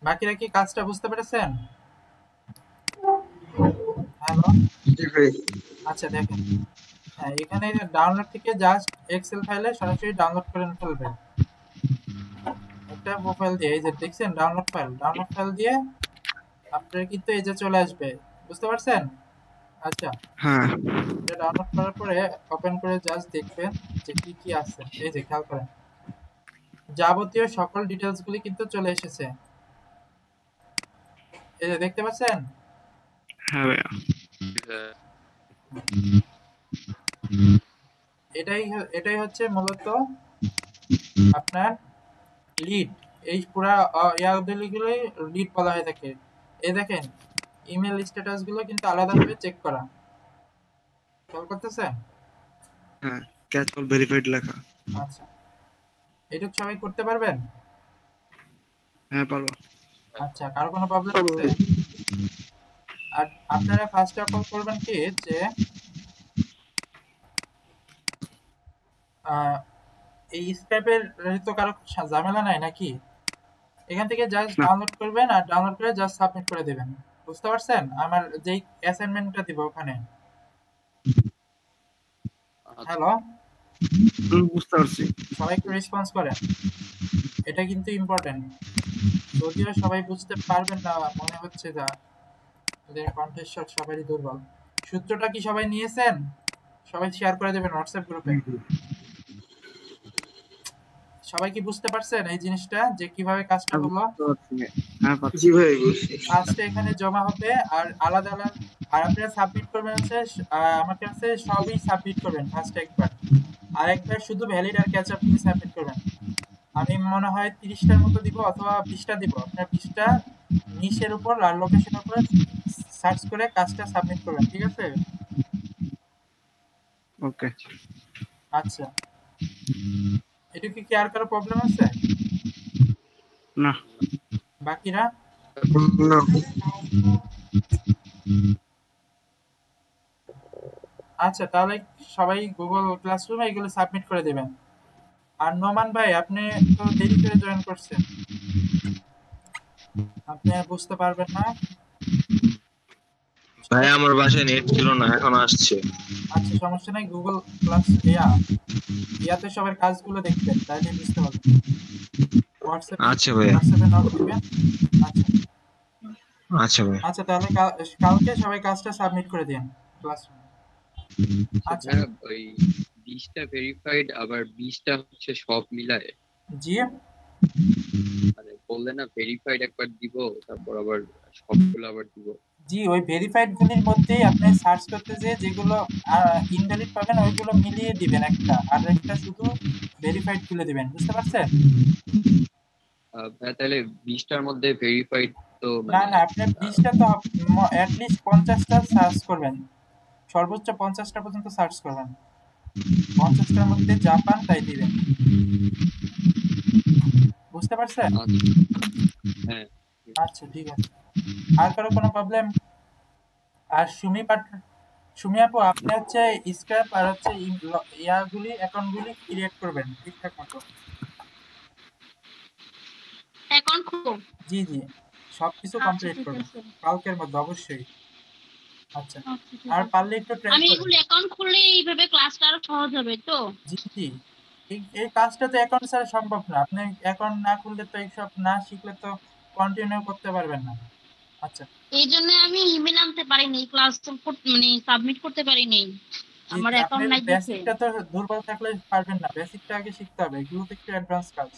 বাকিরা কি কাজটা বুঝতে পেরেছেন? হ্যালো, জি ভাই। আচ্ছা দেখেন, হ্যাঁ এখানে ডাউনলোড থেকে জাস্ট এক্সেল ফাইলে সরাসরি ডাউনলোড করে ফেলবেন। একটা প্রোফাইল দিয়ে, এই যে দেখছেন ডাউনলোড ফাইল দিয়ে আপনার কিন্তু এই যে চলে আসবে। বুঝতে পারছেন? আচ্ছা, হ্যাঁ এটা ডাউনলোড করার পরে ওপেন করে জাস্ট দেখবেন যে কি কি আছে। এই যে খেয়াল করেন, যাবতীয় সকল ডিটেলস গুলি কিন্তু চলে এসেছে। এই যে দেখতে পাচ্ছেন? হ্যাঁ ভাইয়া। এটাই হচ্ছে মূলত আপনার লিড। এই পুরা ইয়াগুলোই লিড বলা হয়ে থাকে। এই দেখেন, ইমেল স্ট্যাটাস গুলো কিন্তু আলাদাভাবে চেক করা। খেয়াল করতেছেন? হ্যাঁ, ক্যাচ অল ভেরিফাইড লেখা। আচ্ছা, এটুকু সবাই করতে পারবেন? হ্যাঁ পারবো। আচ্ছা, কারো কোনো প্রবলেম আছে? আর আপনারা ফার্স্ট অফ অল করবেন কি, যে এই স্ক্র্যাপের তো কারো ঝামেলা নাই নাকি? এখান থেকে জাস্ট না। ডাউনলোড করবেন আর ডাউনলোড করে জাস্ট সাবমিট করে দেবেন। বুঝতে পারছেন? আমার যেই অ্যাসাইনমেন্টটা দিব ওখানে। হ্যালো, বুঝতে পারছি। সবাই একটু রেসপন্স করেন, এটা কিন্তু ইম্পর্টেন্ট। যদিও সবাই বুঝতে পারবেন না মনে হচ্ছে, যা এদের কণ্ঠস্বর সবারই দুর্বল। সূত্রটা কি সবাই নিয়েছেন? সবাই শেয়ার করে দেবেন হোয়াটসঅ্যাপ গ্রুপে। সবাই কি বুঝতে পারছেন এই জিনিসটা, যে কিভাবে কাজটা হ্যাঁ, হলো? বুঝতে পারছি। হ্যাঁ পারছি। জি ভাই বুঝছি। ফার্স্টে এখানে জমা হবে আর আলাদা আলাদা, আর আপনারা সাবমিট করবেন হচ্ছে আমার কাছে সবই সাবমিট করবেন ফার্স্ট একবার, আর একবার শুধু ভ্যালিড আর ক্যাচ আপ নিয়ে সাবমিট করবেন। আমি মনে হয় 30টার মতো দিব অথবা 20টা দিব। আপনার 20টা নিচের উপর আর লোকেশনের উপর সার্চ করে কাজটা সাবমিট করবেন, ঠিক আছে? ওকে। আচ্ছা, এটুকু কি আর কারো প্রবলেম আছে? না। বাকিরা? না। আচ্ছা, তাহলে সবাই গুগল ক্লাসরুমে এগুলো সাবমিট করে দেবেন। আর নোমান ভাই, আপনি তো দেরি করে জয়েন করছেন, আপনি বুঝতে পারবেন না। ভাই আমার বাসায় নেট ছিল না, এখন আসছে। আচ্ছা, সমস্যা নাই, গুগল ক্লাস ইয়াতে সবার কাজগুলো দেখবেন, তাইলে বুঝতে পারবেন। আচ্ছা ভাই। হোয়াটসঅ্যাপে নক দিবেন। আচ্ছা আচ্ছা ভাই। আচ্ছা, তাহলে কালকে সবাই কাজটা সাবমিট করে দিন ক্লাসরুমে। আচ্ছা, হ্যাঁ, ওই 20টা ভেরিফাইড আবার 20টা হচ্ছে সব মিলায়, জি মানে বললে না ভেরিফাইড একবার দিব তারপর আবার সবগুলো আবার দিব। জি, ওই ভেরিফাইড গুলির মধ্যেই আপনি সার্চ করতে যে যেগুলো ইনভ্যালিড পাবেন ওইগুলো মিলিয়ে দিবেন একটা, আর একটা শুধু ভেরিফাইড তুলে দিবেন। বুঝতে পারছেন? ভাই তাহলে 20টার মধ্যে ভেরিফাইড তো না মানে না, আপনি 20টা তো অ্যাটলিস্ট 50টা সার্চ করবেন, সর্বোচ্চ 50টা পর্যন্ত সার্চ করবেন। 50টার মধ্যে যা পান তাই দিবেন। বুঝতে পারছেন? হ্যাঁ। আচ্ছা, ঠিক আছে। আর কারো কোনো প্রবলেম? আর সুমি আপু, আপনি হচ্ছে স্ক্র্যাপ আর হচ্ছে ইয়াগুলি অ্যাকাউন্টগুলি ক্রিয়েট করবেন ঠিকঠাক মতো। অ্যাকাউন্ট খুলবো। জি জি, সবকিছু আচ্ছা, কমপ্লিট ঠিক করবেন আছে। কালকের মধ্যে অবশ্যই। আচ্ছা, আচ্ছা, ঠিক আর আছে। পারলে একটু ট্রাই আমি করেন। এগুলো অ্যাকাউন্ট খুললে এইভাবে ক্লাসটা আরো সহজ হবে তো? জি জি, এই কাজটা তো অ্যাকাউন্ট ছাড়া সম্ভব না। আপনি অ্যাকাউন্ট না খুললে তো এইসব না শিখলে তো কন্টিনিউ করতে পারবেন না। আচ্ছা, এই জন্য আমি ইমেল আনতে পারিনি, ক্লাস মানে সাবমিট করতে পারিনি, আমার আপনি অ্যাকাউন্ট নাই দেখে। বেসিকটা তো দুর্বল থাকলে পারবেন না, বেসিকটা আগে শিখতে হবে, এগুলো তো একটু অ্যাডভান্স কাজ।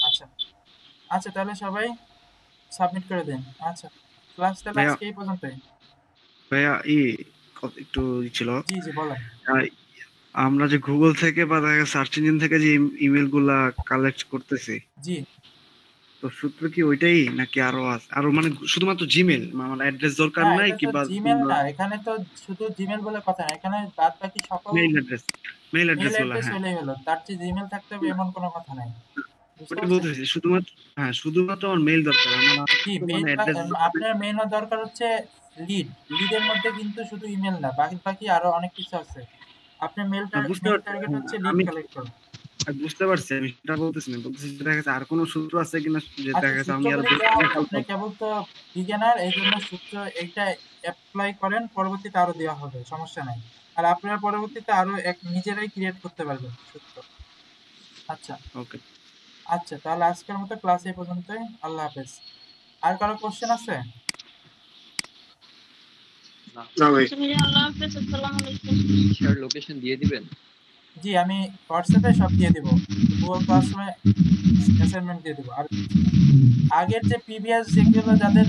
আচ্ছা আচ্ছা, তাহলে সবাই সাবমিট করে দিন। আচ্ছা, ক্লাস তাহলে ভাইয়া আজকে এই পর্যন্তই। ভাইয়া একটু ছিল। জি জি বলেন। আহ, আমরা যে গুগল থেকে বা দেখা সার্চ ইঞ্জিন থেকে যে ইমেল গুলা কালেক্ট করতেছি, জি তো সূত্র কি ওইটাই নাকি আরো আছে? আরো মানে শুধুমাত্র জিমেল আমার অ্যাড্রেস দরকার না, নাই এটা কি তো বা জিমেল না, এখানে তো শুধু জিমেল বলে কথা না, এখানে বাদ বাকি সকল মেইল অ্যাড্রেস মেল গুলা? অ্যাড্রেস হ্যাঁ, হলেই হলো, তার চেয়ে জিমেল থাকতে হবে এমন কোনো কথা নাই, বুঝতে ওটা পারছেন? বলতেছি শুধুমাত্র। হ্যাঁ, শুধুমাত্র আমার মেইল দরকার, আমার আর জি কিছু মেইল, মানে অ্যাড্রেস আপনার মেইন দরকার হচ্ছে লিডের মধ্যে কিন্তু শুধু ইমেল না, বাকি বাকি আরো অনেক কিছু আছে। আপনার বুঝতে মেইন পারছি। টার্গেট হ্যাঁ, হচ্ছে লিড আমি কালেক্ট করা। বুঝতে পারছি, আমি সেটা বলতেছি না, বলতেছি যে দেখা যাচ্ছে আর কোনো সূত্র আছে কিনা, যে আচ্ছা দেখা যাচ্ছে আমি আরো সূত্রগুলো বেশি দেওয়া টাকা হবে, help আপনি পাবো। কেবল তো বিজ্ঞানার, এই জন্য সূত্র এইটা অ্যাপ্লাই করেন, পরবর্তীতে আরো দেওয়া হবে, সমস্যা নাই। আর আপনারা পরবর্তীতে আরো এক নিজেরাই ক্রিয়েট করতে পারবেন সূত্র। আচ্ছা ওকে। আচ্ছা, তাহলে আজকের মতো ক্লাস এই পর্যন্তই। আল্লাহ হাফেজ। আর কারো কোশ্চেন আছে? না ভাই। আচ্ছা ভাইয়া, আল্লাহ হাফেজ, আসসালামু আলাইকুম। স্যার লোকেশন দিয়ে দিবেন। জি আমি হোয়াটসঅ্যাপে সব দিয়ে দিব, গুগল ক্লাসরুমে অ্যাসাইনমেন্ট দিয়ে দিব। আর আগের যে প্রিভিয়াস যেগুলো যাদের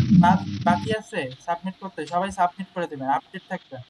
বাকি আছে সাবমিট করতে, সবাই সাবমিট করে দেবেন, আপডেট থাকবেন।